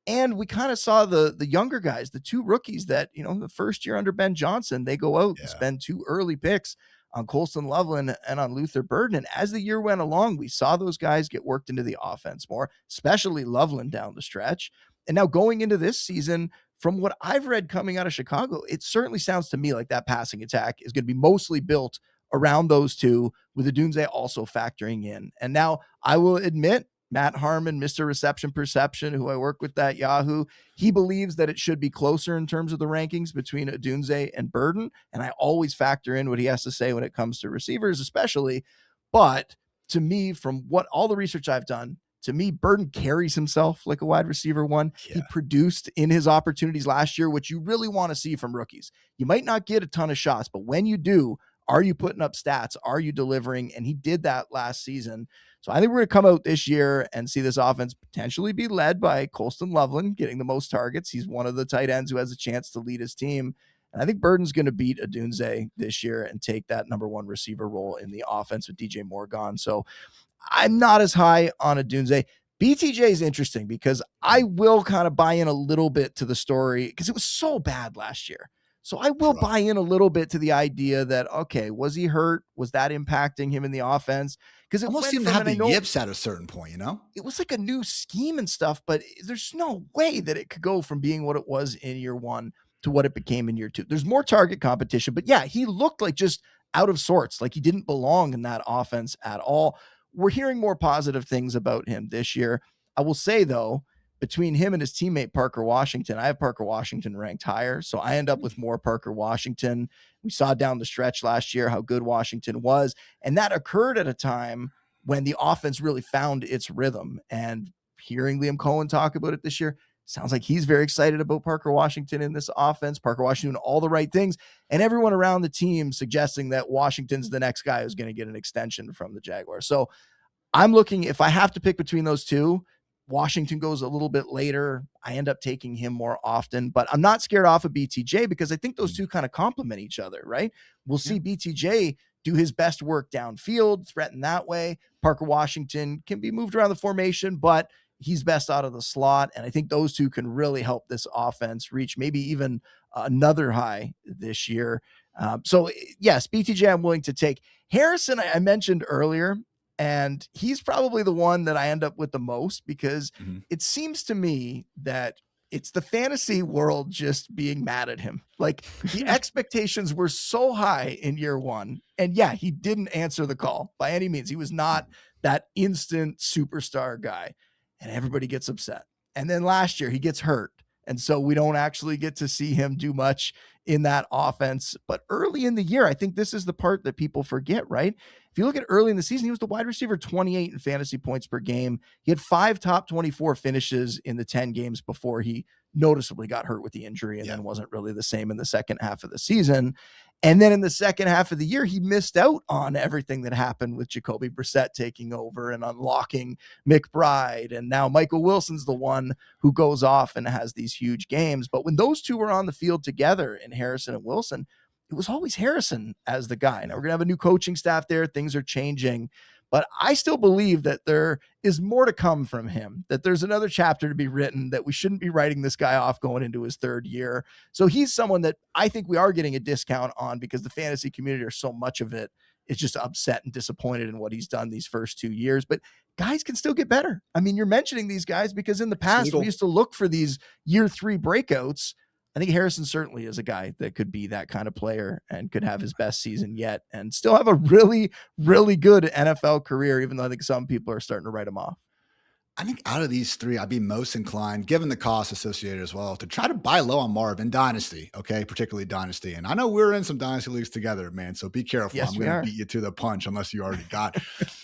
And we kind of saw the younger guys, the 2 rookies that, the first year under Ben Johnson, they go out and spend 2 early picks on Colston Loveland and on Luther Burden. And as the year went along, we saw those guys get worked into the offense more, especially Loveland down the stretch. And now going into this season, from what I've read coming out of Chicago, it certainly sounds to me like that passing attack is going to be mostly built around those 2, with Odunze also factoring in. And now I will admit, Matt Harmon, Mr. Reception Perception, who I work with at Yahoo, he believes that it should be closer in terms of the rankings between Odunze and Burden. And I always factor in what he has to say when it comes to receivers, especially. But to me, from what all the research I've done, to me, Burden carries himself like a wide receiver 1. Yeah. He produced in his opportunities last year, which you really want to see from rookies. You might not get a ton of shots, but when you do, are you putting up stats? Are you delivering? And he did that last season. So I think we're going to come out this year and see this offense potentially be led by Colston Loveland getting the most targets. He's one of the tight ends who has a chance to lead his team. And I think Burden's going to beat Odunze this year and take that number 1 receiver role in the offense with DJ Moore gone. So I'm not as high on Odunze. BTJ is interesting because I will kind of buy in a little bit to the story because it was so bad last year. So I will buy in a little bit to the idea that, okay, was he hurt? Was that impacting him in the offense? Because it almost seemed to have the yips at a certain point, It was like a new scheme and stuff, but there's no way that it could go from being what it was in year 1 to what it became in year 2. There's more target competition, but yeah, he looked like just out of sorts, like he didn't belong in that offense at all. We're hearing more positive things about him this year. I will say, though, between him and his teammate Parker Washington, I have Parker Washington ranked higher. So I end up with more Parker Washington. We saw down the stretch last year how good Washington was. And that occurred at a time when the offense really found its rhythm. And hearing Liam Cohen talk about it this year, sounds like he's very excited about Parker Washington in this offense. Parker Washington doing all the right things. And everyone around the team suggesting that Washington's the next guy who's going to get an extension from the Jaguars. So I'm looking, if I have to pick between those 2, Washington goes a little bit later. I end up taking him more often, but I'm not scared off of BTJ because I think those 2 kind of complement each other, right? We'll see BTJ do his best work downfield, threaten that way. Parker Washington can be moved around the formation, but he's best out of the slot. And I think those 2 can really help this offense reach maybe even another high this year. So yes, BTJ I'm willing to take. Harrison, I mentioned earlier, and he's probably the one that I end up with the most because it seems to me that it's the fantasy world just being mad at him. Like the expectations were so high in year 1. And yeah, he didn't answer the call by any means. He was not that instant superstar guy, and everybody gets upset. And then last year he gets hurt. And so we don't actually get to see him do much in that offense. But early in the year, I think this is the part that people forget, right? If you look at early in the season, he was the wide receiver 28 in fantasy points per game. He had 5 top 24 finishes in the 10 games before he noticeably got hurt with the injury and then wasn't really the same in the second half of the season. And then in the second half of the year, he missed out on everything that happened with Jacoby Brissett taking over and unlocking McBride. And now Michael Wilson's the one who goes off and has these huge games. But when those two were on the field together in Harrison and Wilson, it was always Harrison as the guy. Now we're going to have a new coaching staff there. Things are changing. But I still believe that there is more to come from him, that there's another chapter to be written, that we shouldn't be writing this guy off going into his third year. So he's someone that I think we are getting a discount on because the fantasy community, or so much of it, is just upset and disappointed in what he's done these first 2 years. But guys can still get better. I mean, you're mentioning these guys because in the past, we used to look for these year 3 breakouts. I think Harrison certainly is a guy that could be that kind of player and could have his best season yet and still have a really, really good NFL career, even though I think some people are starting to write him off. I think out of these 3, I'd be most inclined, given the cost associated as well, to try to buy low on Marvin Dynasty, okay? Particularly Dynasty. And I know we're in some Dynasty leagues together, man, so be careful. Yes, I'm going to beat you to the punch unless you already got.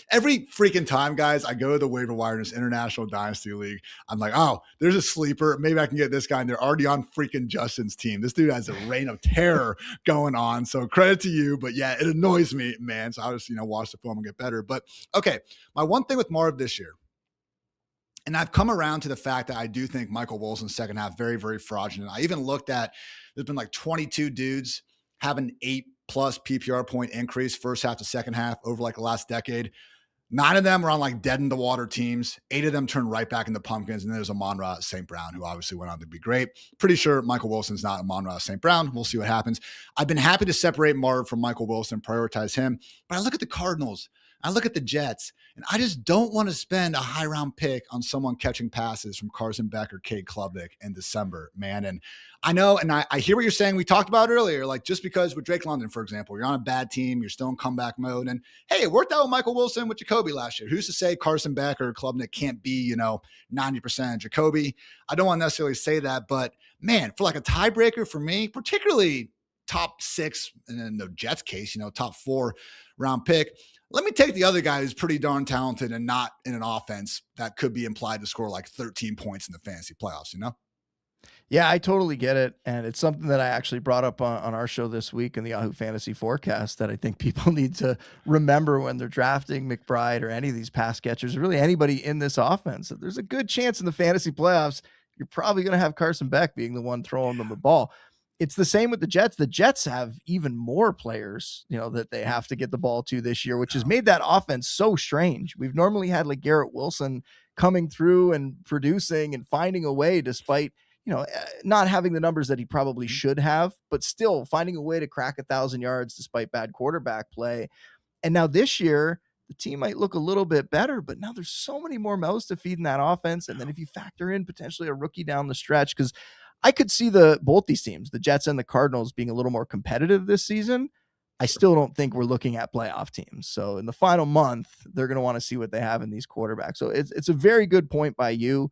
Every freaking time, guys, I go to the waiver wire in this International Dynasty League, I'm like, oh, there's a sleeper. Maybe I can get this guy, and they're already on freaking Justin's team. This dude has a reign of terror going on, so credit to you. But yeah, it annoys me, man, so I'll just, watch the film and get better. But okay, my one thing with Marv this year, and I've come around to the fact that I do think Michael Wilson's second half very, very fraudulent. I even looked at, there's been like 22 dudes have an 8+ PPR point increase first half to second half over like the last decade. 9 of them were on like dead in the water teams. 8 of them turned right back into pumpkins. And then there's Amon-Ra St. Brown, who obviously went on to be great. Pretty sure Michael Wilson's not Amon-Ra St. Brown. We'll see what happens. I've been happy to separate Marv from Michael Wilson, prioritize him. But I look at the Cardinals, I look at the Jets, and I just don't want to spend a high round pick on someone catching passes from Carson Beck or Cade Klubnik in December, man. And I know, and I hear what you're saying. We talked about it earlier, like just because with Drake London, for example, you're on a bad team, you're still in comeback mode. And hey, it worked out with Michael Wilson with Jacoby last year. Who's to say Carson Beck or Klubnik can't be, 90% Jacoby? I don't want to necessarily say that, but man, for like a tiebreaker for me, particularly top 6, and in the Jets case, top 4 round pick, let me take the other guy who's pretty darn talented and not in an offense that could be implied to score like 13 points in the fantasy playoffs, Yeah, I totally get it. And it's something that I actually brought up on our show this week in the Yahoo Fantasy Forecast that I think people need to remember when they're drafting McBride or any of these pass catchers, really anybody in this offense. There's a good chance in the fantasy playoffs, you're probably going to have Carson Beck being the one throwing them the ball. It's the same with the Jets. The Jets have even more players, that they have to get the ball to this year, which has made that offense so strange. We've normally had like Garrett Wilson coming through and producing and finding a way despite, not having the numbers that he probably should have, but still finding a way to crack 1,000 yards despite bad quarterback play. And now this year, the team might look a little bit better, but now there's so many more mouths to feed in that offense. And then if you factor in potentially a rookie down the stretch, because I could see both these teams, the Jets and the Cardinals, being a little more competitive this season. I still don't think we're looking at playoff teams. So in the final month, they're going to want to see what they have in these quarterbacks. So it's a very good point by you.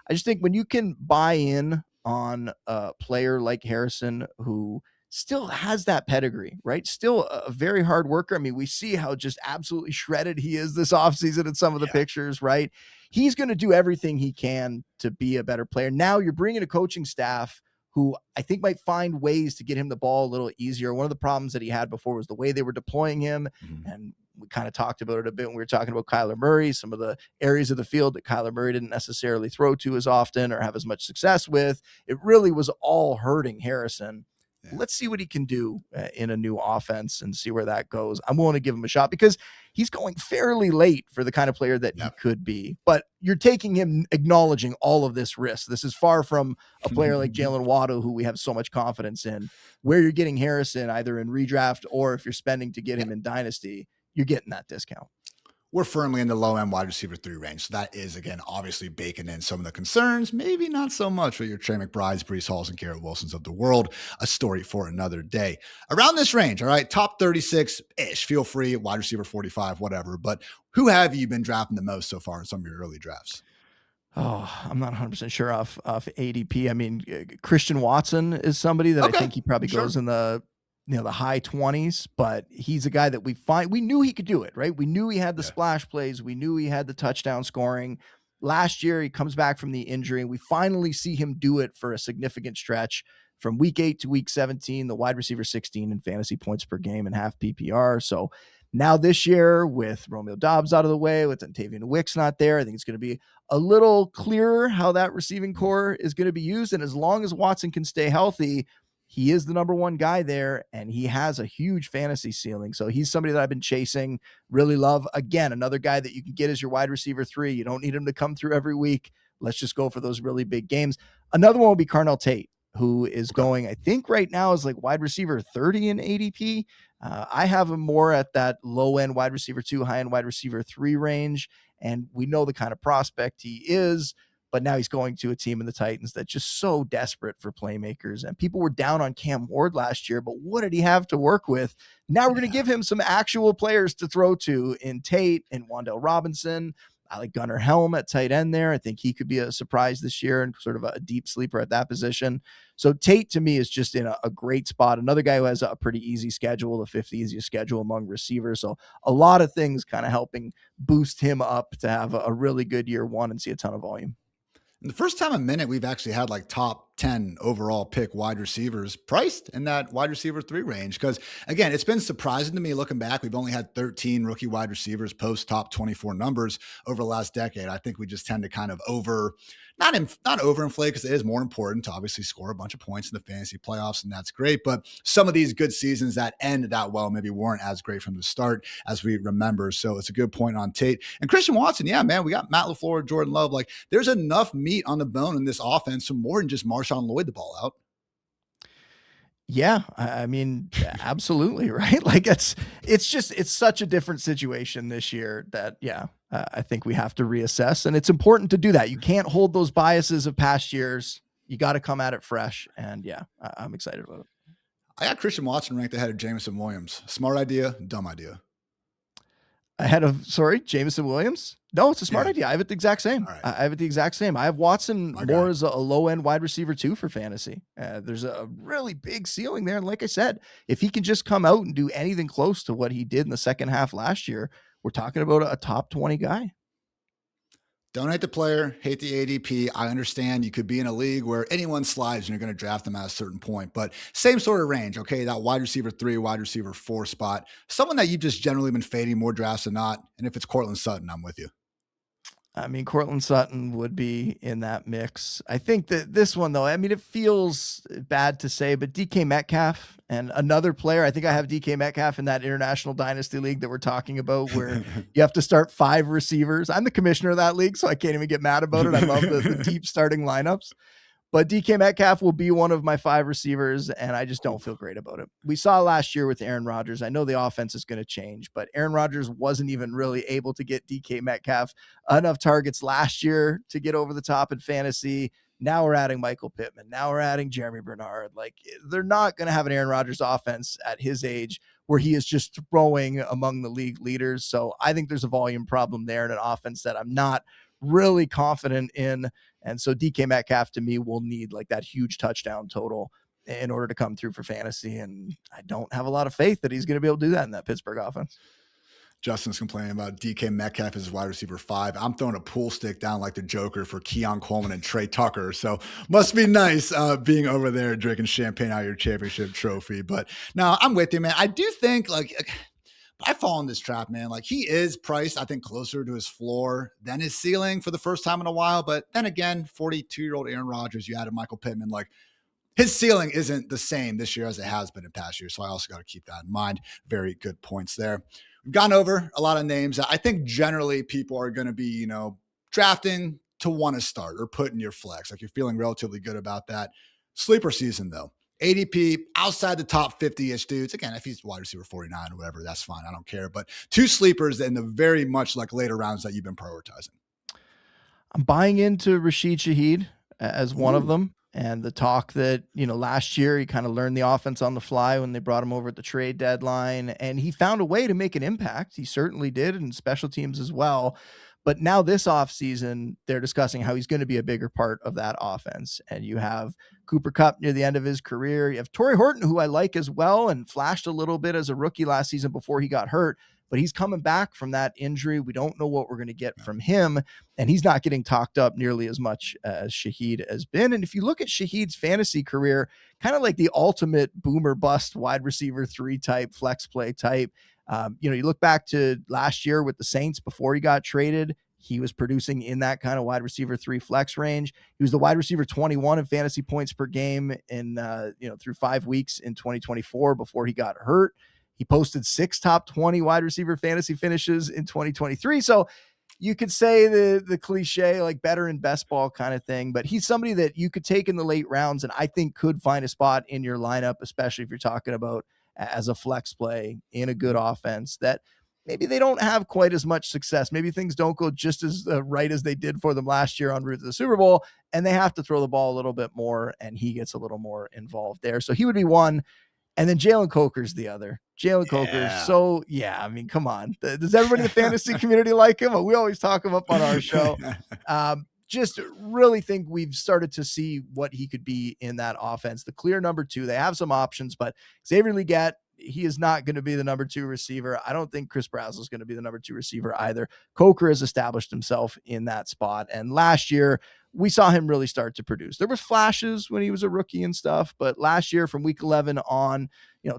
I just think when you can buy in on a player like Harrison, who still has that pedigree, right? Still a very hard worker. I mean, we see how just absolutely shredded he is this offseason in some of the pictures, right? He's going to do everything he can to be a better player. Now you're bringing a coaching staff who I think might find ways to get him the ball a little easier. One of the problems that he had before was the way they were deploying him. And we kind of talked about it a bit when we were talking about Kyler Murray, some of the areas of the field that Kyler Murray didn't necessarily throw to as often or have as much success with. It really was all hurting Harrison. Let's see what he can do in a new offense and see where that goes. I'm willing to give him a shot because he's going fairly late for the kind of player that he could be. But you're taking him acknowledging all of this risk. This is far from a player like Jaylen Waddle, who we have so much confidence in, where you're getting Harrison either in redraft or if you're spending to get him in Dynasty, you're getting that discount. We're firmly in the low end wide receiver 3 range. So that is, again, obviously baking in some of the concerns, maybe not so much for your Trey McBrides, Breece Halls, and Garrett Wilsons of the world. A story for another day. Around this range, all right, top 36-ish, feel free, wide receiver 45, whatever. But who have you been drafting the most so far in some of your early drafts? Oh, I'm not 100% sure off ADP. I mean, Christian Watson is somebody that I Okay, think he probably sure. goes in the the high 20s, but he's a guy that we knew he could do it, right? We knew he had the Yeah. splash plays, we knew he had the touchdown scoring. Last year he comes back from the injury and we finally see him do it for a significant stretch from week 8 to week 17, the wide receiver 16 in fantasy points per game and half PPR. So now this year with Romeo Dobbs out of the way, with Dontavian Wicks not there, I think it's going to be a little clearer how that receiving core is going to be used. And as long as Watson can stay healthy, he is the number one guy there and he has a huge fantasy ceiling. So he's somebody that I've been chasing, really love. Again, another guy that you can get as your wide receiver 3. You don't need him to come through every week. Let's just go for those really big games. Another one will be Carnell Tate, who is going, I think right now is like wide receiver 30 in ADP. I have him more at that low end wide receiver 2, high end wide receiver 3 range. And we know the kind of prospect he is, but now he's going to a team in the Titans that's just so desperate for playmakers. And people were down on Cam Ward last year, but what did he have to work with? Now we're going to give him some actual players to throw to in Tate and Wan'Dale Robinson. I like Gunnar Helm at tight end there. I think he could be a surprise this year and sort of a deep sleeper at that position. So Tate to me is just in a great spot. Another guy who has a pretty easy schedule, the 5th easiest schedule among receivers. So a lot of things kind of helping boost him up to have a really good year one and see a ton of volume. And the first time in a minute, we've actually had like top 10 overall pick wide receivers priced in that wide receiver 3 range. Because again, it's been surprising to me looking back. We've only had 13 rookie wide receivers post top 24 numbers over the last decade. I think we just tend to kind of not overinflate, because it is more important to obviously score a bunch of points in the fantasy playoffs, and that's great. But some of these good seasons that end that well maybe weren't as great from the start as we remember. So it's a good point on Tate. And Christian Watson, yeah, man, we got Matt LaFleur, Jordan Love. Like, there's enough meat on the bone in this offense for more than just Marshawn Lloyd the ball out. Yeah, I mean, absolutely, right? Like it's such a different situation this year that, yeah, I think we have to reassess, and it's important to do that. You can't hold those biases of past years. You got to come at it fresh, and yeah, I'm excited about it. I got Christian Watson ranked ahead of Jameson Williams. Smart idea, dumb idea. Ahead of, Jameson Williams? No, it's a smart idea. I have it the exact same. All right. I have it the exact same. I have Watson My more guy. as a low end wide receiver 2 for fantasy. There's a really big ceiling there. And like I said, if he can just come out and do anything close to what he did in the second half last year, we're talking about a top 20 guy. Don't hate the player, hate the ADP. I understand you could be in a league where anyone slides and you're going to draft them at a certain point, but same sort of range, okay? That wide receiver 3, wide receiver 4 spot. Someone that you've just generally been fading more drafts than not. And if it's Cortland Sutton, I'm with you. I mean, Cortland Sutton would be in that mix. I think that this one, though, I mean, it feels bad to say, but DK Metcalf and another player, I think I have DK Metcalf in that international dynasty league that we're talking about, where you have to start 5 receivers. I'm the commissioner of that league, so I can't even get mad about it. I love the deep starting lineups. But DK Metcalf will be one of my 5 receivers, and I just don't feel great about it. We saw last year with Aaron Rodgers. I know the offense is going to change, but Aaron Rodgers wasn't even really able to get DK Metcalf enough targets last year to get over the top in fantasy. Now we're adding Michael Pittman. Now we're adding Jeremy Bernard. Like, they're not going to have an Aaron Rodgers offense at his age where he is just throwing among the league leaders. So I think there's a volume problem there in an offense that I'm not really confident in. And so DK Metcalf to me will need like that huge touchdown total in order to come through for fantasy. And I don't have a lot of faith that he's going to be able to do that in that Pittsburgh offense. Justin's complaining about DK Metcalf as wide receiver 5. I'm throwing a pool stick down like the Joker for Keon Coleman and Trey Tucker. So must be nice being over there drinking champagne out of your championship trophy. But no, I'm with you, man. I do think I fall in this trap, man. Like, he is priced, I think, closer to his floor than his ceiling for the first time in a while. But then again, 42-year-old Aaron Rodgers, you added Michael Pittman. Like, his ceiling isn't the same this year as it has been in past years. So I also got to keep that in mind. Very good points there. We've gone over a lot of names. I think generally people are going to be, drafting to want to start or put in your flex. Like, you're feeling relatively good about that. Sleeper season, though. ADP outside the top 50-ish dudes. Again, if he's wide receiver 49 or whatever, that's fine. I don't care. But 2 sleepers in the very much like later rounds that you've been prioritizing. I'm buying into Rashid Shaheed as one of them. And the talk that, last year he kind of learned the offense on the fly when they brought him over at the trade deadline, and he found a way to make an impact. He certainly did in special teams as well. But now this offseason, they're discussing how he's going to be a bigger part of that offense. And you have Cooper Kupp near the end of his career. You have Torrey Horton, who I like as well and flashed a little bit as a rookie last season before he got hurt, but he's coming back from that injury. We don't know what we're going to get from him, and he's not getting talked up nearly as much as Shaheed has been. And if you look at Shaheed's fantasy career, kind of like the ultimate boomer bust wide receiver 3 type, flex play type. You look back to last year with the Saints before he got traded, he was producing in that kind of wide receiver 3 flex range. He was the wide receiver 21 in fantasy points per game in, through 5 weeks in 2024 before he got hurt. He posted 6 top 20 wide receiver fantasy finishes in 2023. So you could say the cliche, like better in best ball kind of thing, but he's somebody that you could take in the late rounds and I think could find a spot in your lineup, especially if you're talking about as a flex play in a good offense that maybe they don't have quite as much success. Maybe things don't go just as right as they did for them last year en route to the Super Bowl, and they have to throw the ball a little bit more, and he gets a little more involved there. So he would be one. And then Jalen Coker's the other. Jalen Coker. So, I mean, come on. Does everybody in the fantasy community like him? We always talk him up on our show. Just really think we've started to see what he could be in that offense. The clear number 2. They have some options, but Xavier Legette, he is not going to be the number 2 receiver. I don't think Chris Brazzell is going to be the number 2 receiver either. Coker has established himself in that spot. And last year, we saw him really start to produce. There was flashes when he was a rookie and stuff, but last year from week 11 on,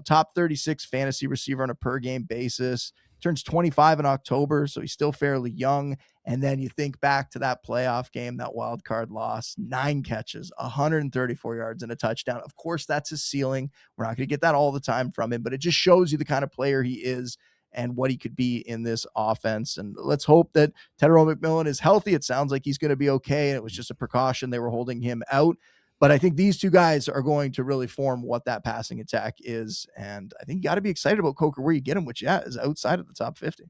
top 36 fantasy receiver on a per game basis, turns 25 in October. So he's still fairly young. And then you think back to that playoff game, that wild card loss, 9 catches, 134 yards and a touchdown. Of course, that's his ceiling. We're not going to get that all the time from him, but it just shows you the kind of player he is and what he could be in this offense. And let's hope that Tedero McMillan is healthy. It sounds like he's going to be okay. And it was just a precaution. They were holding him out. But I think these 2 guys are going to really form what that passing attack is. And I think you got to be excited about Coker where you get him, which is outside of the top 50.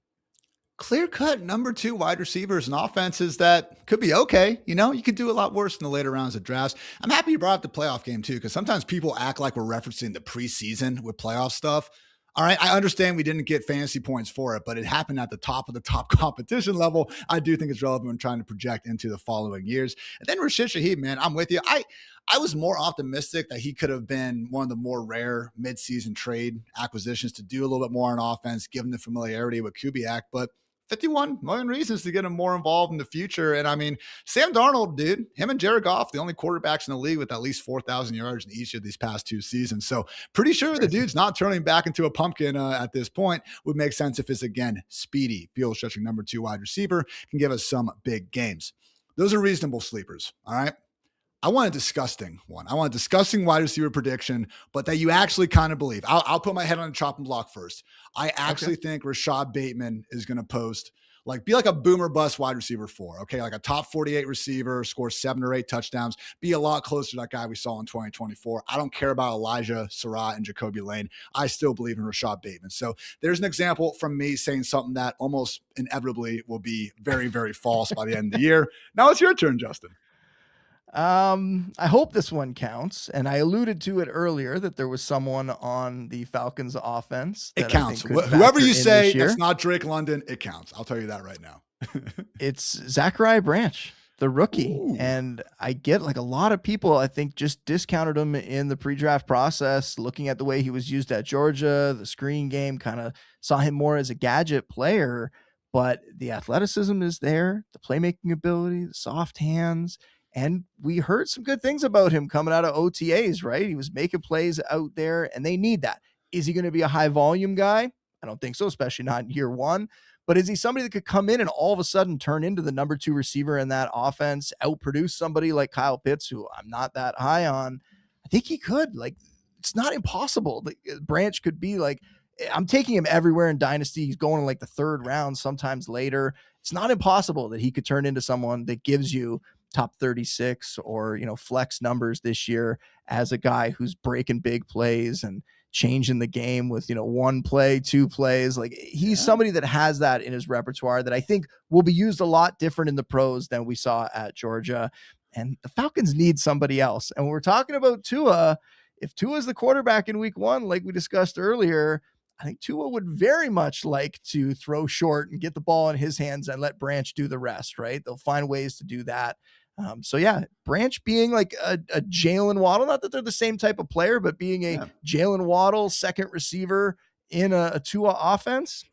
Clear-cut number 2 wide receivers and offenses that could be okay. You could do a lot worse in the later rounds of drafts. I'm happy you brought up the playoff game too, because sometimes people act like we're referencing the preseason with playoff stuff. All right, I understand we didn't get fantasy points for it, but it happened at the top of the top competition level. I do think it's relevant when trying to project into the following years. And then Rashid Shaheed, man, I'm with you. I was more optimistic that he could have been one of the more rare midseason trade acquisitions to do a little bit more on offense, given the familiarity with Kubiak, but 51 million reasons to get him more involved in the future. And I mean, Sam Darnold, dude, him and Jared Goff, the only quarterbacks in the league with at least 4,000 yards in each of these past 2 seasons. So pretty sure the dude's not turning back into a pumpkin at this point. Would make sense if it's, again, speedy, field stretching number 2 wide receiver, can give us some big games. Those are reasonable sleepers. All right. I want a disgusting one. I want a disgusting wide receiver prediction, but that you actually kind of believe. I'll put my head on the chopping block first. I actually think Rashad Bateman is going to be like a boomer bust wide receiver 4. Okay. Like a top 48 receiver, scores 7 or 8 touchdowns, be a lot closer to that guy we saw in 2024. I don't care about Elijah Surratt and Jacoby Lane. I still believe in Rashad Bateman. So there's an example from me saying something that almost inevitably will be very, very false by the end of the year. Now it's your turn, Justin. I hope this one counts. And I alluded to it earlier that there was someone on the Falcons offense. It counts. Whoever you say that's not Drake London, it counts. I'll tell you that right now. It's Zachariah Branch, the rookie. Ooh. And I get like a lot of people, I think, just discounted him in the pre-draft process, looking at the way he was used at Georgia, the screen game, kind of saw him more as a gadget player, but the athleticism is there, the playmaking ability, the soft hands. And we heard some good things about him coming out of OTAs, right? He was making plays out there, and they need that. Is he going to be a high volume guy? I don't think so, especially not in year 1. But is he somebody that could come in and all of a sudden turn into the number 2 receiver in that offense, outproduce somebody like Kyle Pitts, who I'm not that high on? I think he could. Like, it's not impossible. Branch could be like, I'm taking him everywhere in Dynasty. He's going in like the 3rd round, sometimes later. It's not impossible that he could turn into someone that gives you top 36 or, flex numbers this year as a guy who's breaking big plays and changing the game with, 1 play, 2 plays. Like he's somebody that has that in his repertoire that I think will be used a lot different in the pros than we saw at Georgia. And the Falcons need somebody else. And when we're talking about Tua, if Tua is the quarterback in week 1, like we discussed earlier, I think Tua would very much like to throw short and get the ball in his hands and let Branch do the rest, right? They'll find ways to do that. So yeah, Branch being like a Jaylen Waddle, not that they're the same type of player, but being a Jaylen Waddle second receiver in a Tua offense,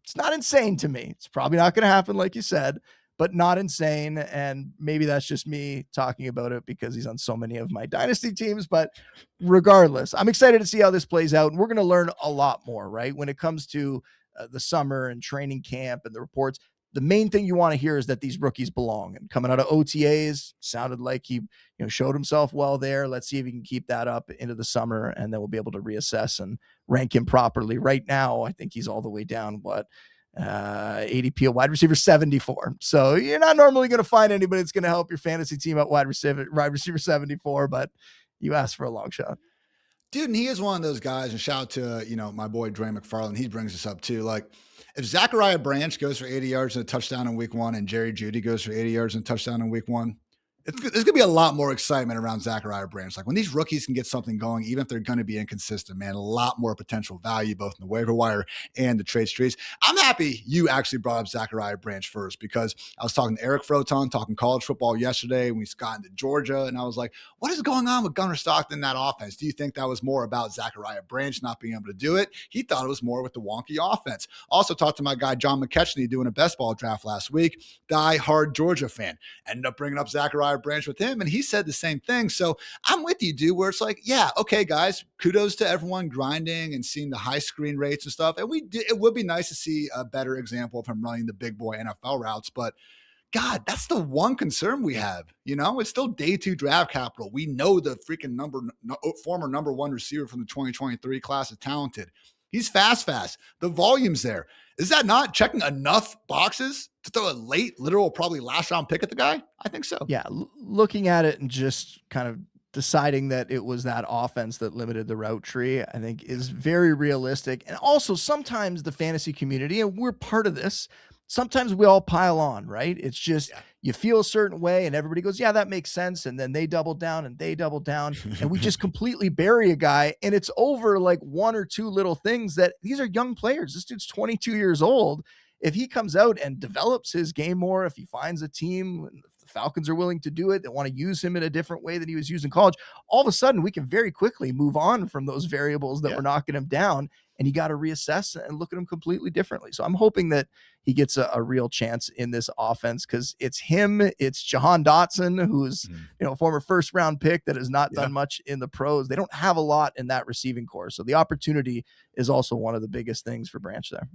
it's not insane to me. It's probably not going to happen, like you said, but not insane. And maybe that's just me talking about it because he's on so many of my dynasty teams. But regardless, I'm excited to see how this plays out. And we're going to learn a lot more, right? When it comes to the summer and training camp and the reports, the main thing you want to hear is that these rookies belong. And coming out of OTAs, sounded like he showed himself well there. Let's see if he can keep that up into the summer, and then we'll be able to reassess and rank him properly. Right now, I think he's all the way down, ADP of wide receiver 74. So you're not normally going to find anybody that's going to help your fantasy team at wide receiver 74, but you asked for a long shot. Dude, and he is one of those guys, and shout out to, my boy Dre McFarland. He brings this up too. Like, if Zachariah Branch goes for 80 yards and a touchdown in week 1 and Jerry Jeudy goes for 80 yards and a touchdown in week 1, there's going to be a lot more excitement around Zachariah Branch. Like, when these rookies can get something going, even if they're going to be inconsistent, man, a lot more potential value, both in the waiver wire and the trade streets. I'm happy you actually brought up Zachariah Branch first, because I was talking to Eric Froton, talking college football yesterday when we got into Georgia, and I was like, what is going on with Gunnar Stockton in that offense? Do you think that was more about Zachariah Branch not being able to do it? He thought it was more with the wonky offense. Also talked to my guy, John McKechnie, doing a best ball draft last week, die-hard Georgia fan. Ended up bringing up Zachariah Branch with him, and he said the same thing. So I'm with you, dude, where it's like, yeah, okay, guys, kudos to everyone grinding and seeing the high screen rates and stuff. And it would be nice to see a better example of him running the big boy NFL routes, but God, that's the one concern we have. It's still day 2 draft capital. We know the freaking former number 1 receiver from the 2023 class is talented. He's fast. The volume's there. Is that not checking enough boxes to throw a late, literal, probably last round pick at the guy? I think so. Yeah. Looking at it and just kind of deciding that it was that offense that limited the route tree, I think is very realistic. And also sometimes the fantasy community, and we're part of this, sometimes we all pile on, right? It's just, you feel a certain way and everybody goes, yeah, that makes sense. And then they double down and and we just completely bury a guy, and it's over like 1 or 2 little things that these are young players. This dude's 22 years old. If he comes out and develops his game more, if he finds a team, if the Falcons are willing to do it, they want to use him in a different way than he was used in college, all of a sudden we can very quickly move on from those variables that were knocking him down. And you got to reassess and look at him completely differently. So I'm hoping that he gets a real chance in this offense, because it's him, it's Jahan Dotson, who's former first round pick that has not done much in the pros. They don't have a lot in that receiving core. So the opportunity is also one of the biggest things for Branch there.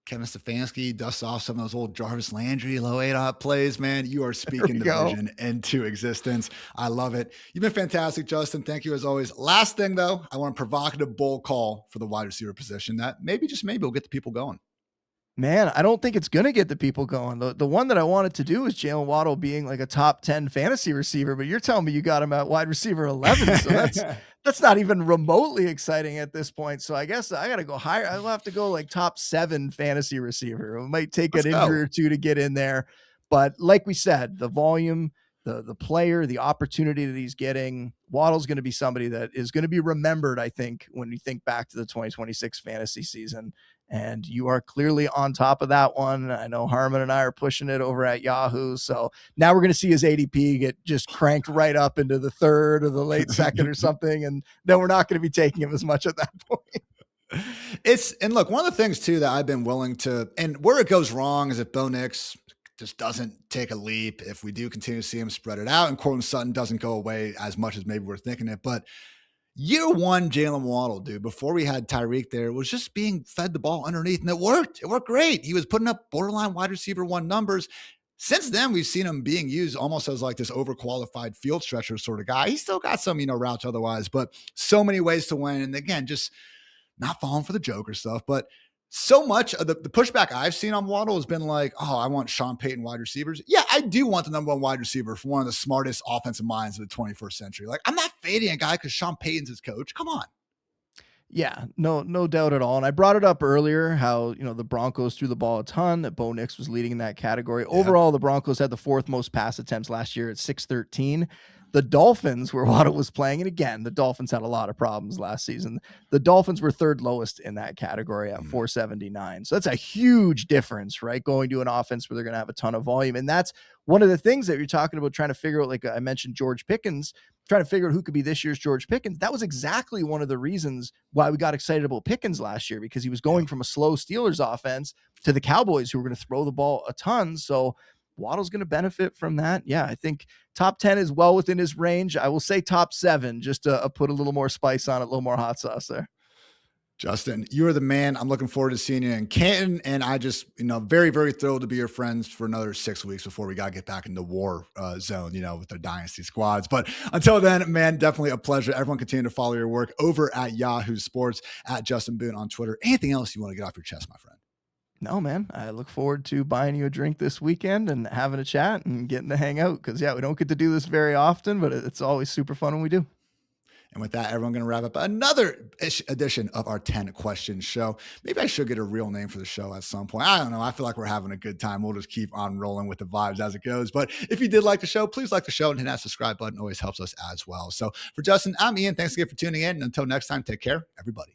Kevin Stefanski dusts off some of those old Jarvis Landry low 8 plays, man. You are speaking the vision into existence. I love it. You've been fantastic, Justin. Thank you as always. Last thing though, I want a provocative bold call for the wide receiver position that maybe, just maybe, will get the people going. Man, I don't think it's going to get the people going. The one that I wanted to do is Jaylen Waddle being like a top 10 fantasy receiver, but you're telling me you got him at wide receiver 11. So that's not even remotely exciting at this point. So I guess I got to go higher. I'll have to go like top 7 fantasy receiver. It might take an injury or 2 to get in there. But like we said, the volume, the player, the opportunity that he's getting, Waddle's going to be somebody that is going to be remembered, I think, when you think back to the 2026 fantasy season. And you are clearly on top of that one. I know Harmon and I are pushing it over at Yahoo. So now we're going to see his ADP get just cranked right up into the 3rd or the late 2nd or something. And then we're not going to be taking him as much at that point. And look, one of the things too that I've been willing to, and where it goes wrong is if Bo Nix just doesn't take a leap, if we do continue to see him spread it out and Courtland Sutton doesn't go away as much as maybe we're thinking it. But year 1, Jaylen Waddle, dude, before we had Tyreek there, was just being fed the ball underneath, and it worked. It worked great. He was putting up borderline wide receiver 1 numbers. Since then, we've seen him being used almost as like this overqualified field stretcher sort of guy. He's still got some, routes otherwise, but so many ways to win. And again, just not falling for the joke or stuff, but so much of the pushback I've seen on Waddle has been like, oh, I want Sean Payton wide receivers. Yeah, I do want the number 1 wide receiver for one of the smartest offensive minds of the 21st century. Like, I'm not fading a guy because Sean Payton's his coach. Come on. Yeah, no doubt at all. And I brought it up earlier how, the Broncos threw the ball a ton, that Bo Nix was leading in that category. Overall, the Broncos had the 4th most pass attempts last year at 613. The Dolphins, where Waddle was playing, and again, the Dolphins had a lot of problems last season. The Dolphins were third lowest in that category at 479. So that's a huge difference, right? Going to an offense where they're going to have a ton of volume. And that's one of the things that you're talking about, trying to figure out, like I mentioned, George Pickens, trying to figure out who could be this year's George Pickens. That was exactly one of the reasons why we got excited about Pickens last year, because he was going from a slow Steelers offense to the Cowboys, who were going to throw the ball a ton. So Waddle's going to benefit from that. Yeah, I think top 10 is well within his range. I will say top 7, just to put a little more spice on it, a little more hot sauce there. Justin, you are the man. I'm looking forward to seeing you in Canton. And I just, very, very thrilled to be your friends for another 6 weeks before we got to get back in the war zone, with the dynasty squads. But until then, man, definitely a pleasure. Everyone continue to follow your work over at Yahoo Sports, at Justin Boone on Twitter. Anything else you want to get off your chest, my friend? No, man, I look forward to buying you a drink this weekend and having a chat and getting to hang out. Cause we don't get to do this very often, but it's always super fun when we do. And with that, everyone, going to wrap up another edition of our 10 question show. Maybe I should get a real name for the show at some point. I don't know. I feel like we're having a good time. We'll just keep on rolling with the vibes as it goes. But if you did like the show, please like the show and hit that subscribe button. Always helps us as well. So for Justin, I'm Ian. Thanks again for tuning in. And until next time, take care, everybody.